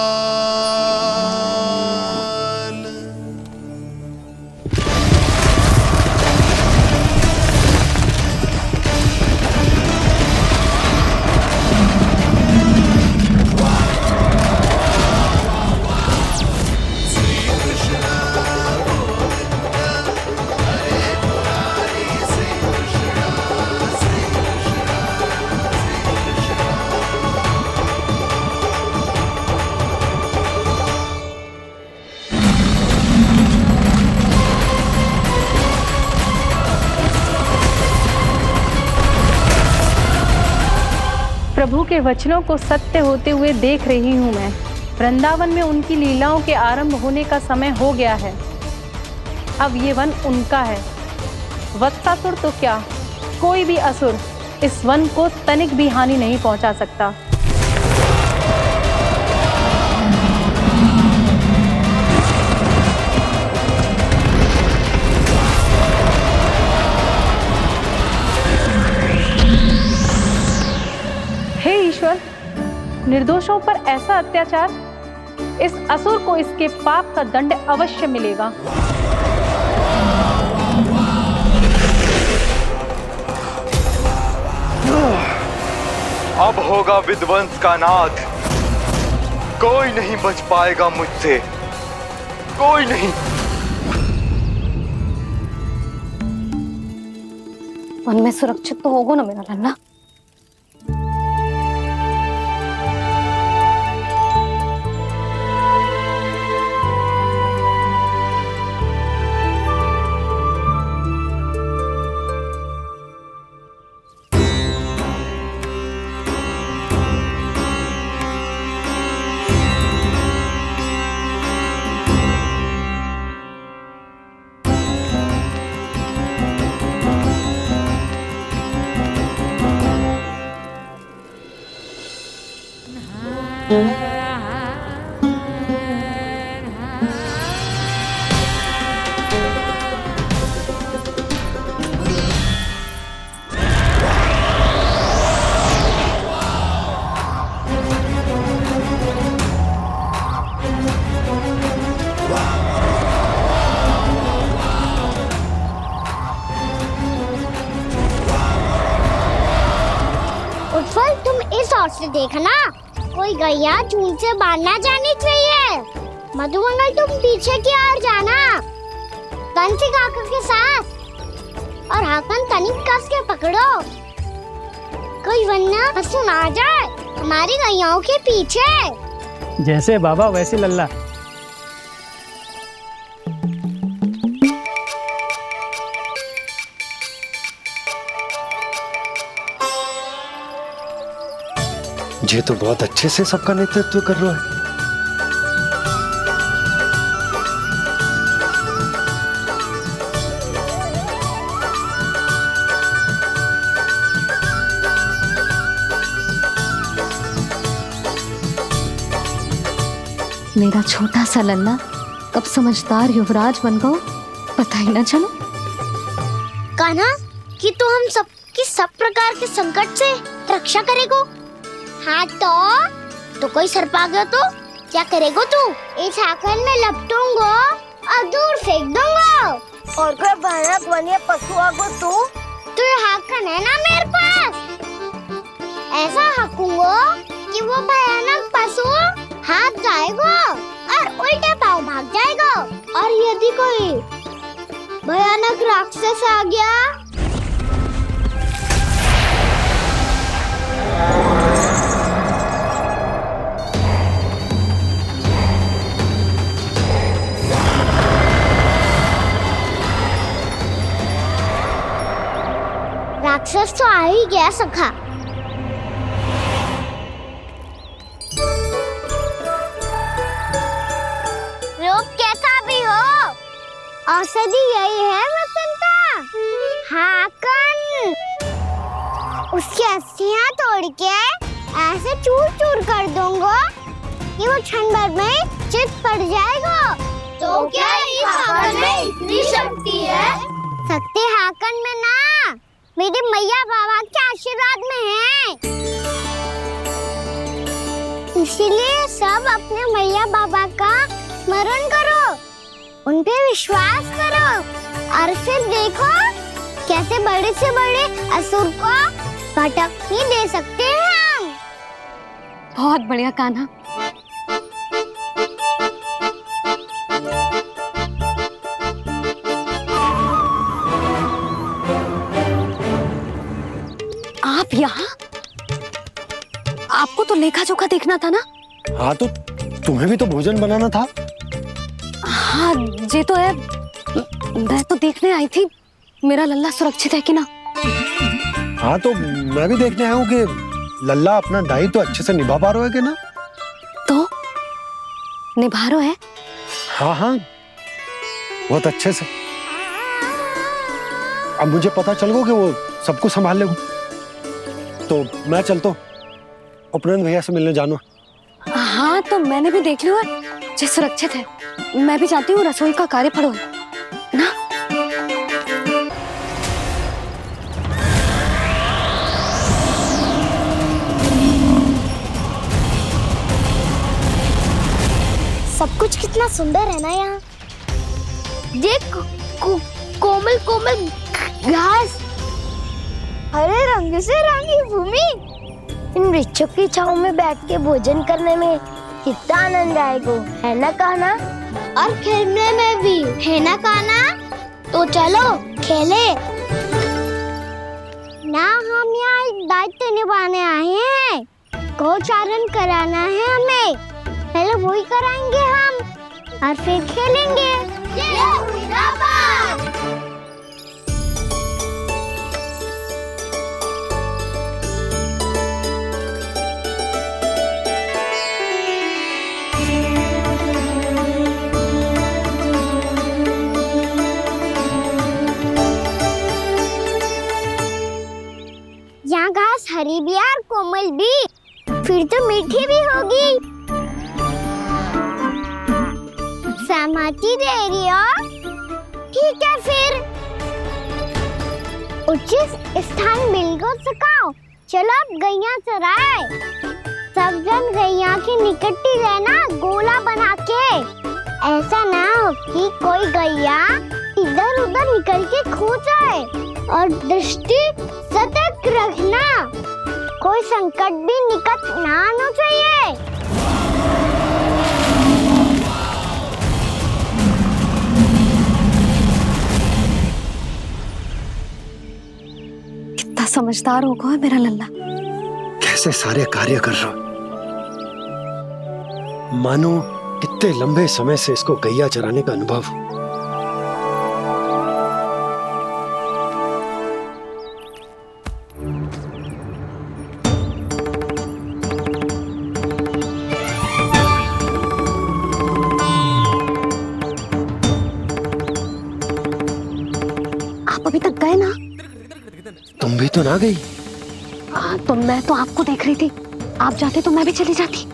प्रभु के वचनों को सत्य होते हुए देख रही हूँ मैं। वृंदावन में उनकी लीलाओं के आरंभ होने का समय हो गया है। अब ये वन उनका है। वत्सासुर तो क्या, कोई भी असुर इस वन को तनिक भी हानि नहीं पहुंचा सकता। हे ईश्वर, निर्दोषों पर ऐसा अत्याचार, इस असुर को इसके पाप का दंड अवश्य मिलेगा। अब होगा विध्वंस का नाद। कोई नहीं बच पाएगा मुझसे, कोई नहीं। वन में सुरक्षित तो होगा ना मेरा लल्ला? उज्जवल, तुम इस ओर से देखना, कोई गैया चून से बाहर ना जानी चाहिए। मधुमंगल, तुम पीछे की ओर जाना, कंसी काका के साथ। और हाकन तनिक कस के पकड़ो, कोई वरना पशु ना आ जाए हमारी गैयाओं के पीछे। जैसे बाबा वैसे लल्ला। ये तो बहुत अच्छे से सबका नेतृत्व कर रहा है। मेरा छोटा सा लल्ला कब समझदार युवराज बन गो, पता ही ना चलो। कान्हा, कि तो हम सबकी सब प्रकार के संकट से रक्षा करेगो। हाँ तो कोई सर्प आ गया तो क्या करेगो तू? इस हाकन में लपटूंगा और दूर फेंक दूंगा। और कोई भयानक वन्य पशु आ गो तो ये हाकन है ना मेरे पास, ऐसा हाकूंगा कि वो भयानक पशु हाथ जाएगा और उल्टे पाँव भाग जाएगा। और यदि कोई भयानक राक्षस आ गया राक्षस तो आ ही गया सखा। औषधि यही है वसंता, हाकन। उसकी अस्थियां तोड़ के ऐसे चूर चूर कर दूंगा कि वो क्षण भर में चित पड़ जाएगा। तो क्या इस हाकन में इतनी शक्ति है? शक्ति हाकन में ना, मेरी मैया बाबा के आशीर्वाद में है। इसीलिए सब अपने मैया बाबा का स्मरण करो, उन पे विश्वास करो और फिर देखो कैसे बड़े से बड़े असुर को भटकने दे सकते हैं हम। बहुत बढ़िया कान्हा। आप यहाँ? आपको तो लेखा जोखा देखना था ना? हाँ तो तुम्हें भी तो भोजन बनाना था। हाँ ये तो है, मैं तो देखने आई थी मेरा लल्ला सुरक्षित है कि ना। हाँ तो मैं भी देखने आया हूँ कि लल्ला अपना दायित्व तो अच्छे से निभा पा रहा है कि ना। तो निभा रहा है? हाँ हाँ बहुत अच्छे से। अब मुझे पता चल गया कि वो सब कुछ संभाल लेगा। तो मैं चलता हूँ, उपनंद भैया से मिलने जानो। हाँ तो मैंने भी देख लिया जो सुरक्षित है। मैं भी चाहती हूँ रसोई का कार्य पड़ो ना। सब कुछ कितना सुंदर है ना यहाँ। देख कोमल कोमल घास, हरे रंग से रंगी भूमि। इन वृक्षों की छांव में बैठ के भोजन करने में कितना आनंद आएगा, है ना कान्हा? और खेलने में भी, है ना कान्हा? तो चलो खेले ना। हम यहाँ एक दायित्व निभाने आए हैं, गोचारण कराना है हमें। पहले वही कराएंगे हम और फिर खेलेंगे। यहाँ घास हरी भी और कोमल भी, फिर तो मीठी भी होगी। सहमति दे रही हो? ठीक है फिर उचित स्थान बिल्कुल सुखाओ। चलो अब गैया चराए। सब जन गैया के निकट ही रहना, गोला बना के। ऐसा ना हो कि कोई गैया इधर उधर निकल के खो जाए। और दृष्टि सतर्क रखना, कोई संकट भी निकट ना आना चाहिए। कितना समझदार होगा है मेरा लल्ला। कैसे सारे कार्य कर रहा, मानो कितने लंबे समय से इसको गैया चराने का अनुभव। आप अभी तक गए ना? तुम भी तो ना गई। तो मैं तो आपको देख रही थी, आप जाते तो मैं भी चली जाती।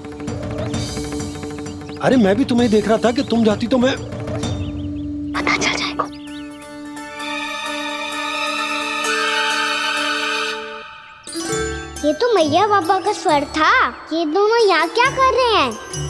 अरे मैं भी तुम्हें देख रहा था कि तुम जाती तो मैं। पता चल जाएगा। ये तो मैया बाबा का स्वर था। ये दोनों यहाँ क्या कर रहे हैं?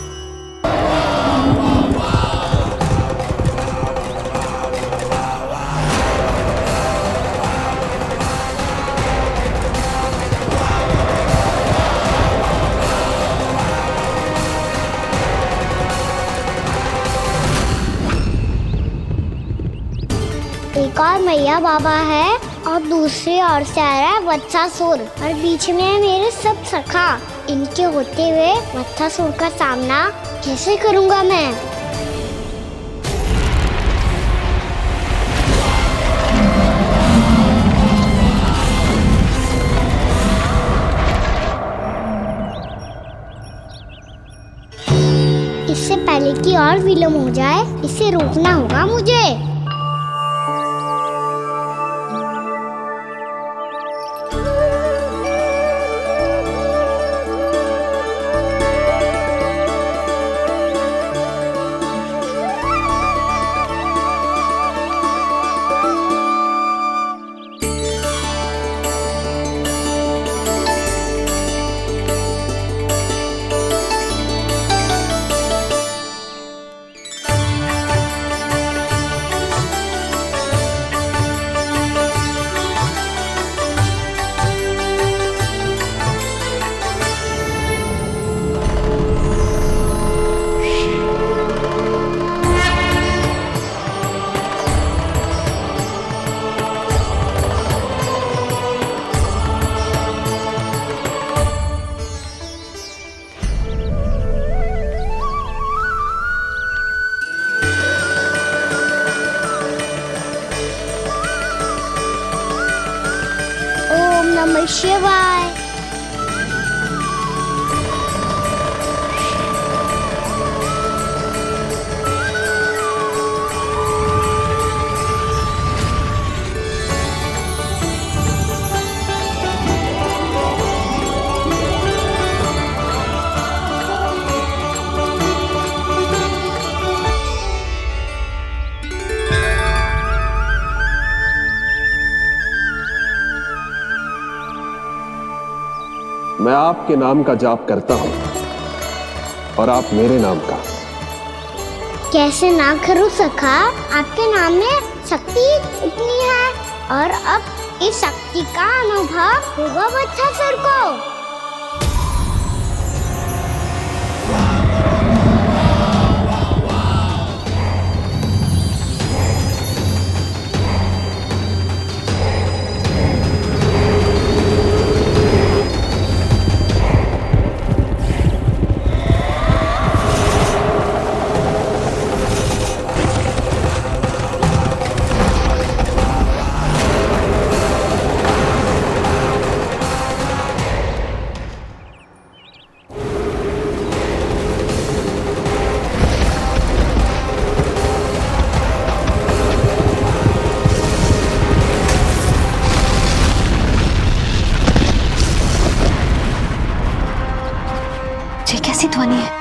एक और मैया बाबा है और दूसरी ओर से आ रहा है वत्सासुर और बीच में है मेरे सब सखा। इनके होते हुए वत्सासुर का सामना कैसे करूंगा मैं? इससे पहले कि और विलम्ब हो जाए, इसे रोकना होगा मुझे। नमः शिवाय। मैं आपके नाम का जाप करता हूं और आप मेरे नाम का। कैसे ना करूं सखा, आपके नाम में शक्ति इतनी है और अब इस शक्ति का अनुभव होगा बच्चासुर को। ये कैसी ध्वनि है?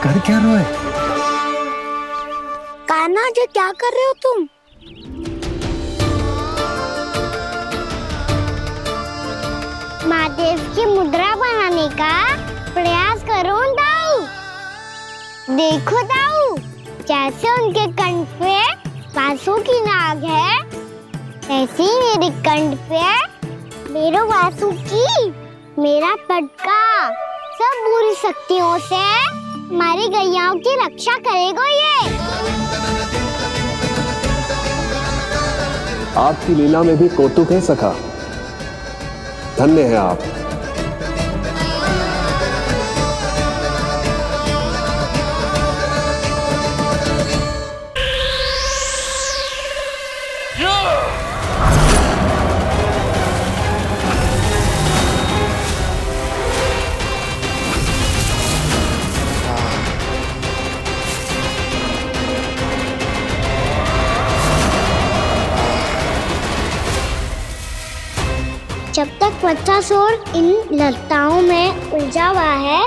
कर क्या रहे हो? कान्हा जी क्या कर रहे हो तुम? महादेव की मुद्रा बनाने का प्रयास करो दाऊ। देखो दाऊ, जैसे उनके कंठ पे वासु की नाग है, ऐसे ही मेरे कंठ पे मेरे वासु की मेरा पटका सब बुरी शक्तियों से हमारी गैयाओं की रक्षा करेगा ये। आपकी लीला में भी कौतुक है सखा, धन्य है आप। जब तक बच्चासुर इन लताओं में उलझा हुआ है,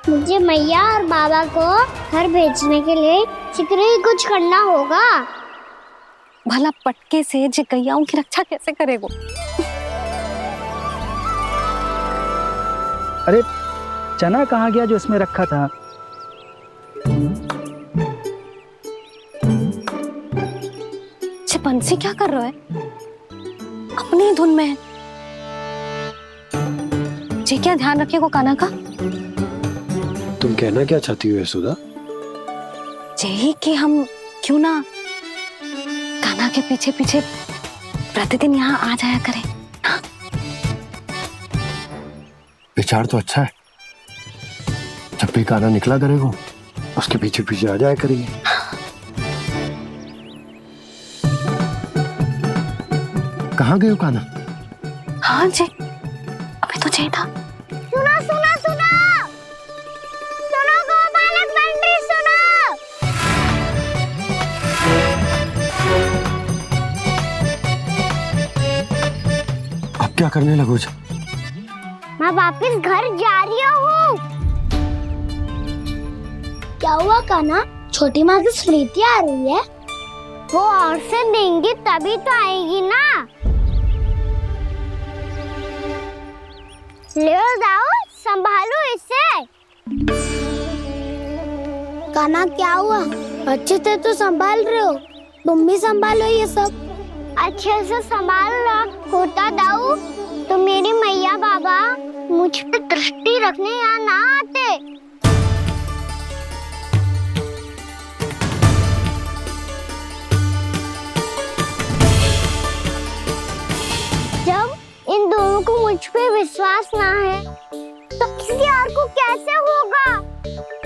मुझे मैया और बाबा को घर भेजने के लिए शीघ्र ही कुछ करना होगा। भला पटके से जे गैयाओं की रक्षा कैसे करेगो? अरे चना कहाँ गया जो इसमें रखा था? बंसी क्या कर रहा है? अपनी धुन में है। जी क्या ध्यान रखिएगा कान्हा का। तुम कहना क्या चाहती हो यशोदा? यही कि हम क्यों ना कान्हा के पीछे पीछे प्रतिदिन यहाँ आ जाया करें। हाँ? विचार तो अच्छा है। जब भी कान्हा निकला करेगा उसके पीछे पीछे आ जाया करेंगे। कहाँ गए हो कान्हा? हाँ जी, अभी तो चाहिए था। सुनो सुनो सुनो सुनो गोपालक बंटी सुनो। अब क्या करने लगो? मैं वापस घर जा रही हूँ। क्या हुआ कान्हा? छोटी माँ की स्मृति आ रही है। वो और से देंगी तभी तो आएगी ना। ले जाओ, संभालो इसे। कान्हा क्या हुआ? अच्छे से तो संभाल रहे हो, तुम भी संभालो ये सब। अच्छे से संभाल रहा होता दाऊ तो मेरी मैया बाबा मुझ पे दृष्टि रखने यहाँ ना आते। जब इन दोनों को मुझ पे विश्वास ना है तो किसी और को कैसे होगा?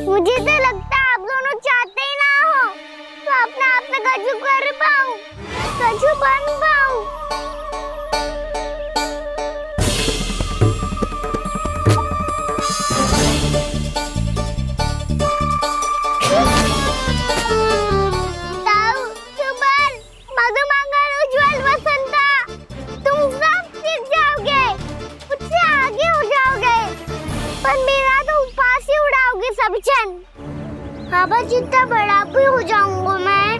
मुझे तो लगता है आप दोनों चाहते ही ना हो तो अपने आप से गजू कर पाऊं, गजू बन पाऊं। बाबा जितना बड़ा भी हो जाऊंगा मैं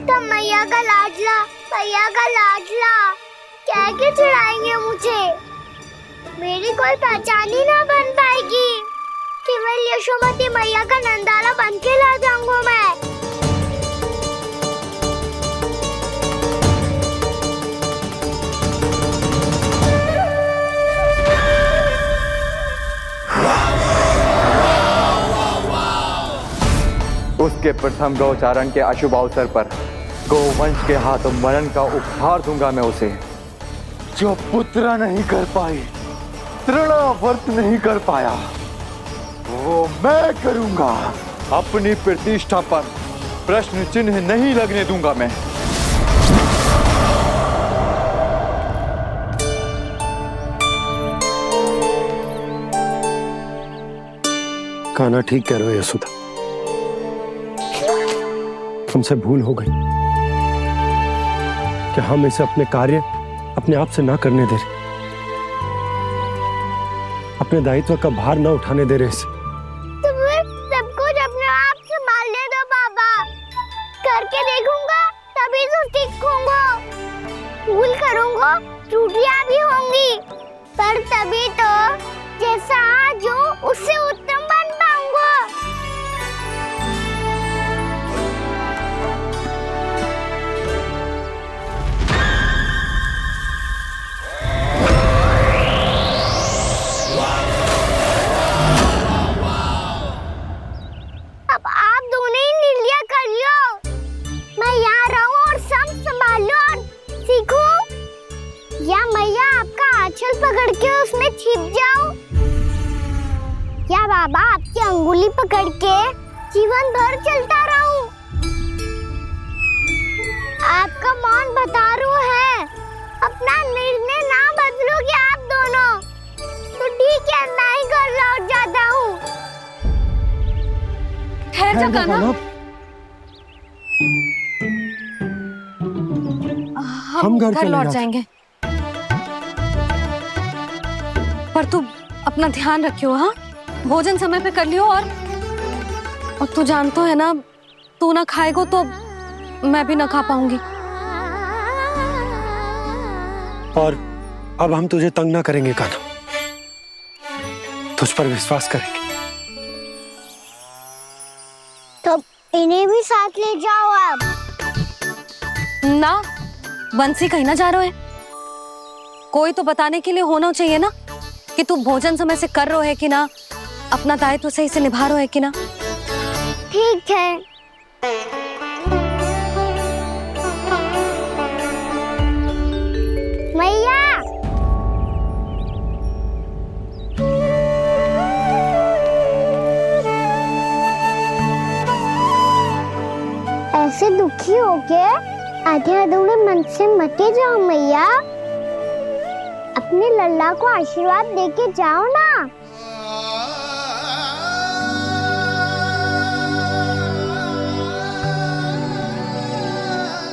तो मैया का लाडला, भैया का लाडला क्या क्या चढ़ाएंगे मुझे। मेरी कोई पहचान ही ना बन पाएगी। केवल यशोमती मैया का नंदाला बन के ला जाऊंगा मैं। उसके प्रथम गौचारण के अशुभ अवसर पर गोवंश के हाथों मरण का उपहार दूंगा मैं उसे। जो पुत्र नहीं कर पाई, तृणावर्त नहीं कर पाया, वो मैं करूंगा। अपनी प्रतिष्ठा पर प्रश्न चिन्ह नहीं लगने दूंगा मैं। कान्हा ठीक कह रहे हो यशोदा, हमसे भूल हो गई कि हम इसे अपने कार्य अपने आप से ना करने दे रहे, अपने दायित्व का भार ना उठाने दे रहे इसे। तो फिर सब कुछ अपने आप से संभालने दो बाबा, करके देखूंगा तभी तो सीखूंगा। भूल करूंगा, त्रुटियां भी होंगी, पर तभी तो जैसा आज हूं उससे उत्तम बन पाऊंगा। अब आप दोनों ही निर्णय कर लो, मैं यहाँ रहूं और सब संभालूं और सीखूं, या मैया आपका आंचल पकड़ के उसमें छिप जाऊं, या बाबा आपकी अंगुली पकड़ के जीवन भर चलता रहूं। आपका मौन बता रहा है, अपना निर्णय ना बदलोगे आप दोनों तो ठीक है, मैं ही घर लौट जाता हूँ। ठहर जा कान्हा, हम घर लौट जाएंगे, पर तू अपना ध्यान रखियो। हाँ, भोजन समय पे कर लियो। और तू जानतो है ना, तू ना खाएगो तो मैं भी ना खा पाऊंगी। और अब हम तुझे तंग ना करेंगे कान्हा, तुझ पर विश्वास करेंगे। तो इन्हें भी साथ ले जाओ अब। ना, बंसी कहीं ना जा रहे है, कोई तो बताने के लिए होना चाहिए ना कि तू भोजन समय से कर रहे है कि ना, अपना दायित्व सही से निभा रहे है कि ना। ठीक है। मैया, ऐसे दुखी हो के आधे अधूरे मन से मत जाओ मैया, अपने लल्ला को आशीर्वाद देके जाओ ना।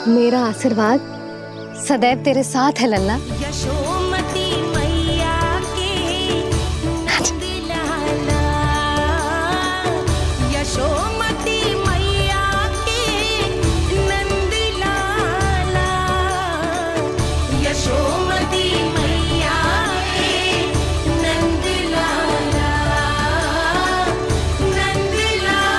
मेरा आशीर्वाद सदैव तेरे साथ है लल्ला। यशोमती मैया के नंद लाला, यशोमती मैया के नंद लाला, यशोमती मैया के नंद लाला, नंद लाला।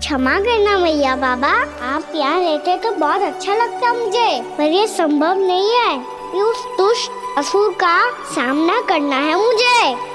क्षमा करना मैया बाबा, आप यहाँ रहते तो बहुत अच्छा लगता मुझे, पर ये संभव नहीं है। अभी उस दुष्ट असुर का सामना करना है मुझे।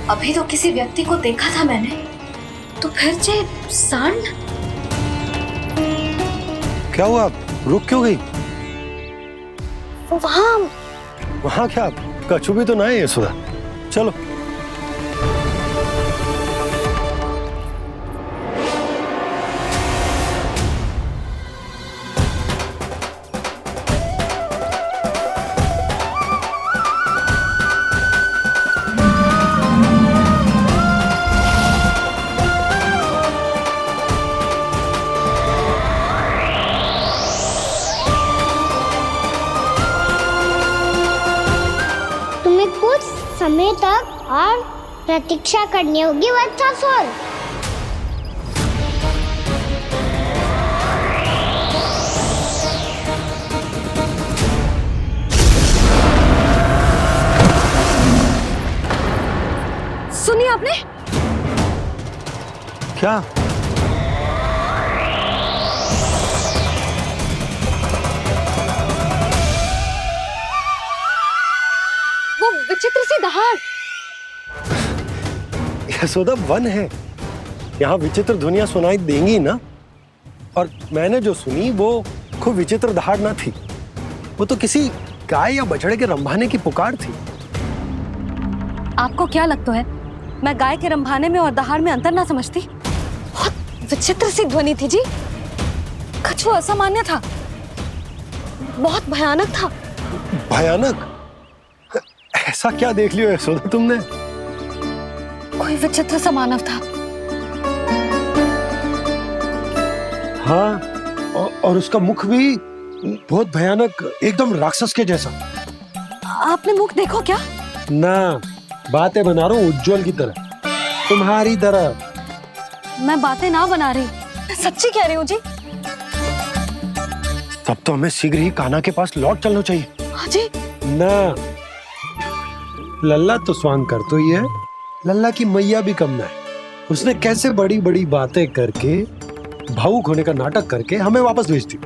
अभी तो किसी व्यक्ति को देखा था मैंने, तो फिर जे सांड। क्या हुआ, रुक क्यों गई? वहाँ क्या कछु भी तो नहीं है सुधा। चलो कुछ समय तक और प्रतीक्षा करनी होगी वत्सासुर। सुनिए आपने क्या? वो विचित्र सी दहाड़। यशोदा, वन है, यहाँ विचित्र ध्वनियां सुनाई देंगी ना। और मैंने जो सुनी वो खूब विचित्र दहाड़ ना थी, वो तो किसी गाय या बछड़े के रंभाने की पुकार थी। आपको क्या लगता है मैं गाय के रंभाने में और दहाड़ में अंतर ना समझती? बहुत विचित्र सी ध्वनि थी जी, कुछ वो असामान्य था, बहुत भयानक था। भयानक? ऐसा क्या देख लियो यशोदा तुमने? कोई विचित्र सा मानव था। हाँ, और उसका मुख भी बहुत भयानक, एकदम राक्षस के जैसा। आपने मुख देखो क्या? ना, बातें बना रहा हूँ उज्जवल की तरह, तुम्हारी तरह। मैं बातें ना बना रही, मैं सच्ची कह रही हूँ जी। तब तो हमें शीघ्र ही कान्हा के पास लौट चलना चाहिए। हाँ जी। ना, लल्ला तो स्वांग कर तो ही है, लल्ला की मैया भी कम ना है। उसने कैसे बड़ी बड़ी बातें करके, भावुक होने का नाटक करके हमें वापस भेज दी,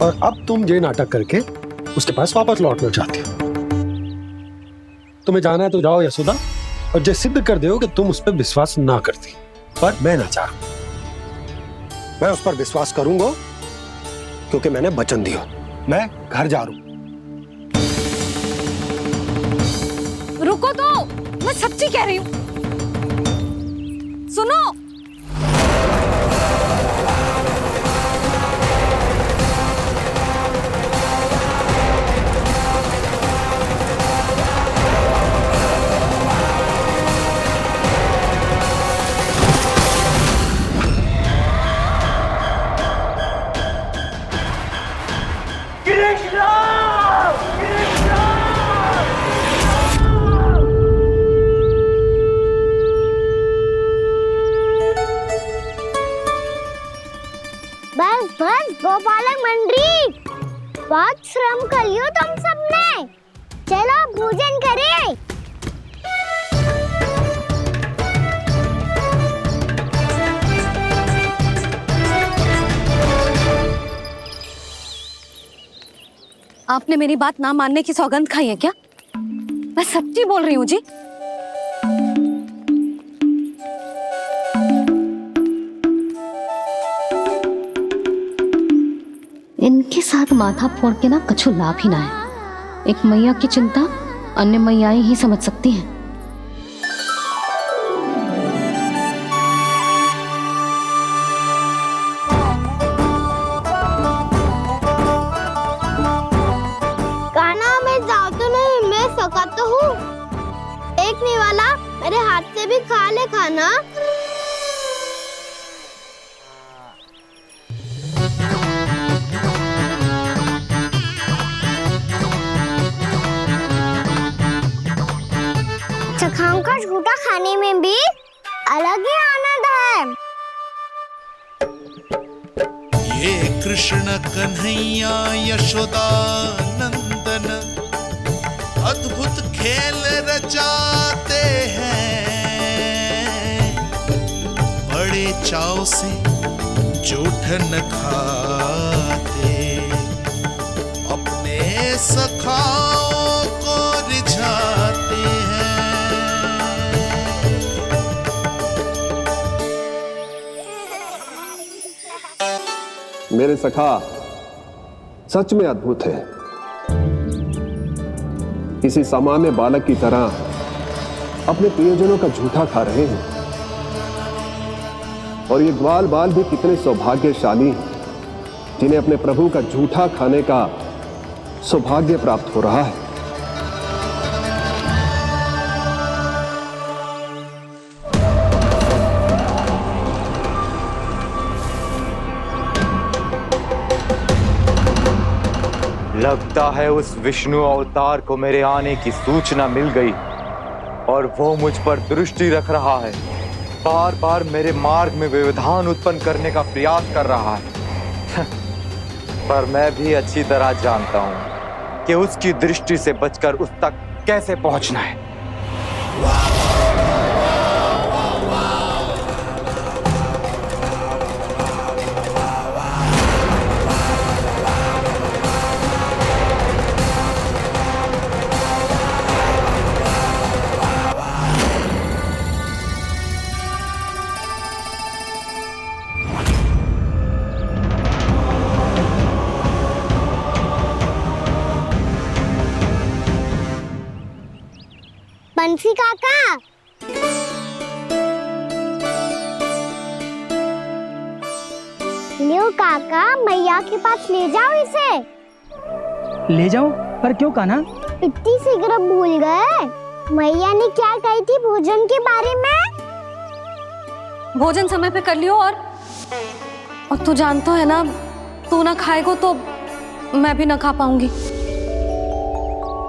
और अब तुम ये नाटक करके उसके पास वापस लौटना चाहती हो। तुम्हें जाना है तो जाओ यशोदा, और जो सिद्ध कर दो कि तुम उस पर विश्वास ना करती। पर मैं ना चाह, मैं उस पर विश्वास करूंगा क्योंकि मैंने वचन दिया। मैं घर जा रहा हूं। रुको तो, मैं सच्ची कह रही हूँ। सुनो, बस बस गोपालक मंडली, बहुत श्रम कर लियो तुम सबने। चलो भोजन करें। आपने मेरी बात ना मानने की सौगंध खाई है क्या? मैं सच्ची बोल रही हूँ जी। इनके साथ माथा फोड़ के ना कछु लाभ ही ना है। एक मैया की चिंता अन्य मैयाएं ही समझ सकती हैं। मेरे हाथ से भी खा ले खाना। चखाओं का झूठा खाने में भी अलग ही आनंद है। ये कृष्ण कन्हैया यशोदा नंदन अद्भुत खेल रचाते हैं, बड़े चाव से जूठ न खाते, अपने सखाओं को रिझाते हैं। मेरे सखा सच में अद्भुत है। किसी सामान्य बालक की तरह अपने प्रियजनों का झूठा खा रहे हैं। और ये ग्वाल बाल भी कितने सौभाग्यशाली हैं जिन्हें अपने प्रभु का झूठा खाने का सौभाग्य प्राप्त हो रहा है। लगता है उस विष्णु अवतार को मेरे आने की सूचना मिल गई और वो मुझ पर दृष्टि रख रहा है। बार बार मेरे मार्ग में व्यवधान उत्पन्न करने का प्रयास कर रहा है। पर मैं भी अच्छी तरह जानता हूं कि उसकी दृष्टि से बचकर उस तक कैसे पहुंचना है। बंसी काका, लियो काका, मैया के पास ले जाओ इसे। ले जाओ? पर क्यों कान्हा? इतनी शीघ्र भूल गए? मैया ने क्या कही थी भोजन के बारे में? भोजन समय पे कर लियो। और तू जानता है ना, तू ना खाएगा तो मैं भी ना खा पाऊंगी।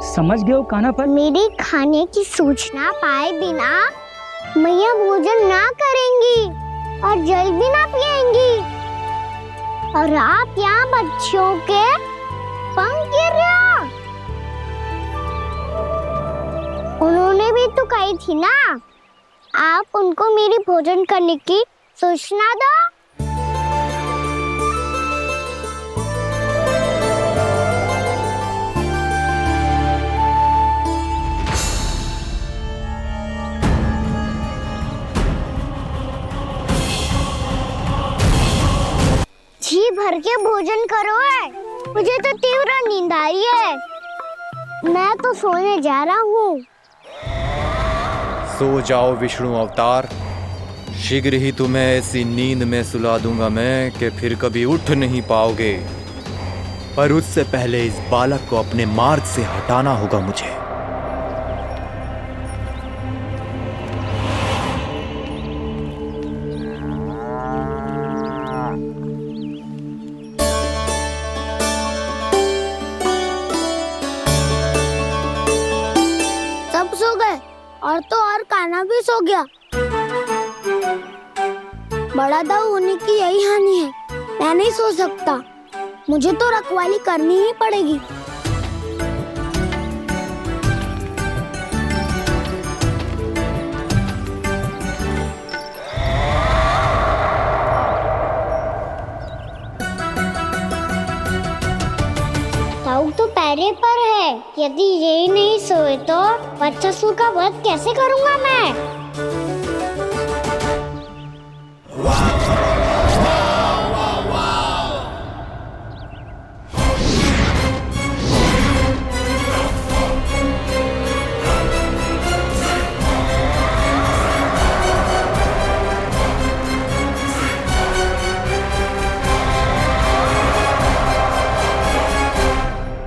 समझ गए हो कान्हा? पर मेरे खाने की सूचना पाए बिना मैया भोजन ना करेंगी और जल भी ना पिएंगी। और आप यहाँ बच्चों के पंख गिर रहे हो। उन्होंने भी तो कही थी ना, आप उनको मेरी भोजन करने की सूचना दो। जी भर के भोजन करो है, मुझे तो तीव्र नींद आई है। मैं तो सोने जा रहा हूँ। सो जाओ विष्णु अवतार, शीघ्र ही तुम्हें ऐसी नींद में सुला दूंगा मैं कि फिर कभी उठ नहीं पाओगे। पर उससे पहले इस बालक को अपने मार्ग से हटाना होगा मुझे। सब सो गए और तो और कान्हा भी सो गया। बड़ा दाऊ होने की यही हानि है। मैं नहीं सो सकता, मुझे तो रखवाली करनी ही पड़ेगी। दाऊ तो पैरे पर है। यदि यही नहीं सोए तो बच्चासुर का वध कैसे करूंगा मैं?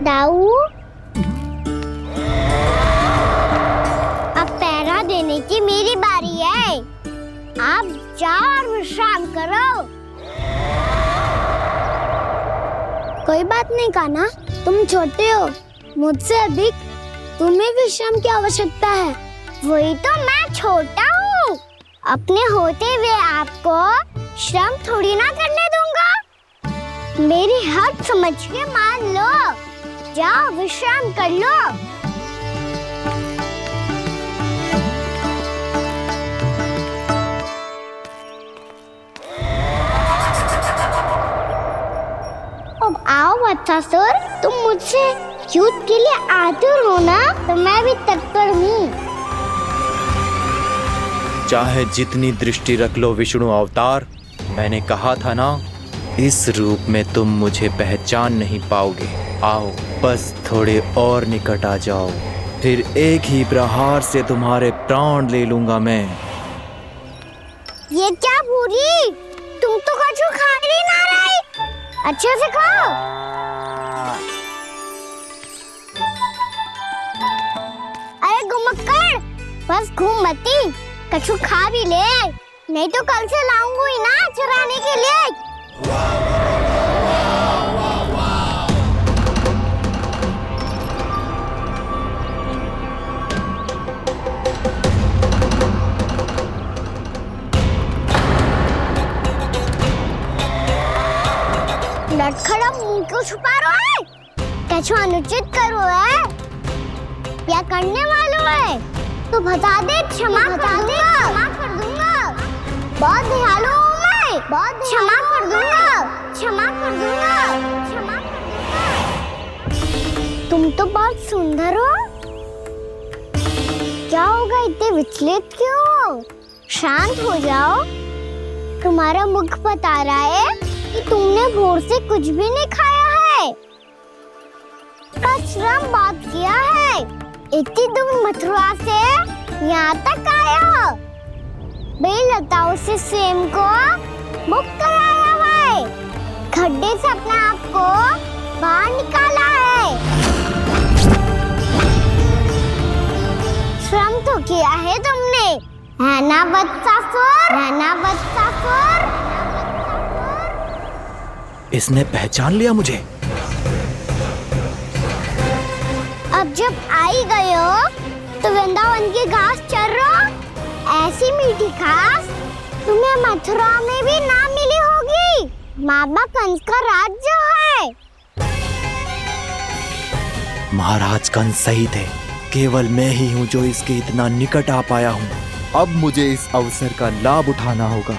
दाऊ, अब पहरा देने की मेरी कोई बात नहीं कान्हा, तुम छोटे हो, मुझसे अधिक तुम्हें विश्राम की आवश्यकता है। वही तो, मैं छोटा हूँ, अपने होते हुए आपको श्रम थोड़ी ना करने दूंगा। मेरी हद समझ के मान लो, जाओ विश्राम कर लो। अब आओ वत्सासुर, तुम मुझसे युद्ध के लिए आतुर हो ना, तो मैं भी तत्पर हूँ। चाहे जितनी दृष्टि रख लो विष्णु अवतार, मैंने कहा था ना, इस रूप में तुम मुझे पहचान नहीं पाओगे। आओ बस थोड़े और निकट आ जाओ, फिर एक ही प्रहार से तुम्हारे प्राण ले लूंगा मैं। ये क्या भूरी, तुम तो कछु खा ही ना रही, अच्छे से खाओ। अरे घुमक्कड़, बस घूम मती, कछु खा भी ले, नहीं तो कल से लाऊंगा ही ना चराने के लिए। लटखड़ा मुंह क्यों छुपा रहा है? कछु अनुचित करो है या करने वालों है तो बता दे, क्षमा कर दूंगा। बहुत दयालु हूँ मैं, बहुत क्षमा कर दूंगा। तुम तो बहुत सुंदर हो, क्या होगा, इतने विचलित क्यों हो? शांत हो जाओ, तुम्हारा मुख बता रहा है कि तुमने भोर से कुछ भी नहीं खाया है, श्रम बात किया है, इतनी दूर मथुरा से यहाँ तक आए हो, बेलताओं से स्वयं को मुक्त कराया हुआ है, खड्डे से अपने आप को बाहर निकाला है, श्रम तो किया है तुमने, है ना वत्सासुर? इसने पहचान लिया मुझे। अब जब आई गए हो तो वृंदावन की घास चर रहो, ऐसी मीठी घास तुम्हें मथुरा में भी ना मिली होगी। मामा कंस का राज्य है। महाराज कंस सही थे, केवल मैं ही हूँ जो इसके इतना निकट आ पाया हूँ। अब मुझे इस अवसर का लाभ उठाना होगा।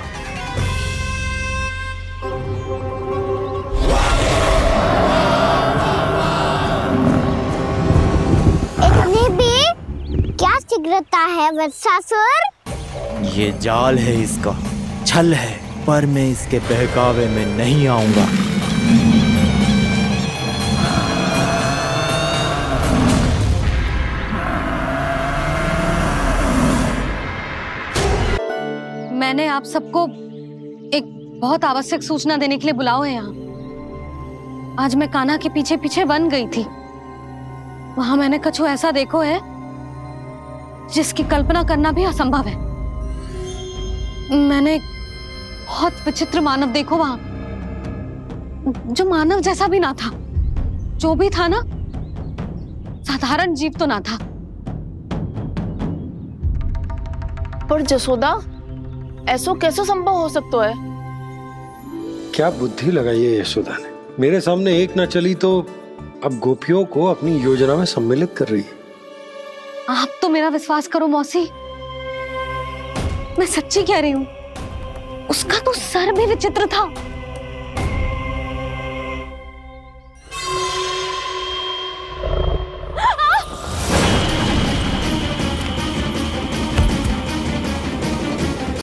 इतनी भी क्या शीघ्रता है वत्सासुर? ये जाल है इसका, छल है, पर मैं इसके बहकावे में नहीं आऊंगा। मैंने आप सबको एक बहुत आवश्यक सूचना देने के लिए बुलाओ है यहाँ। आज मैं कान्हा के पीछे पीछे वन गई थी, वहां मैंने कछु ऐसा देखो है जिसकी कल्पना करना भी असंभव है। मैंने बहुत विचित्र मानव देखो वहां, जो मानव जैसा भी ना था, जो भी था ना साधारण जीव तो ना था। पर जसोदा, ऐसो कैसे संभव हो सकता है? क्या बुद्धि लगाई है यशोदा ने, मेरे सामने एक ना चली तो अब गोपियों को अपनी योजना में सम्मिलित कर रही है। आप तो मेरा विश्वास करो मौसी, मैं सच्ची कह रही हूँ, उसका तो सर भी विचित्र था।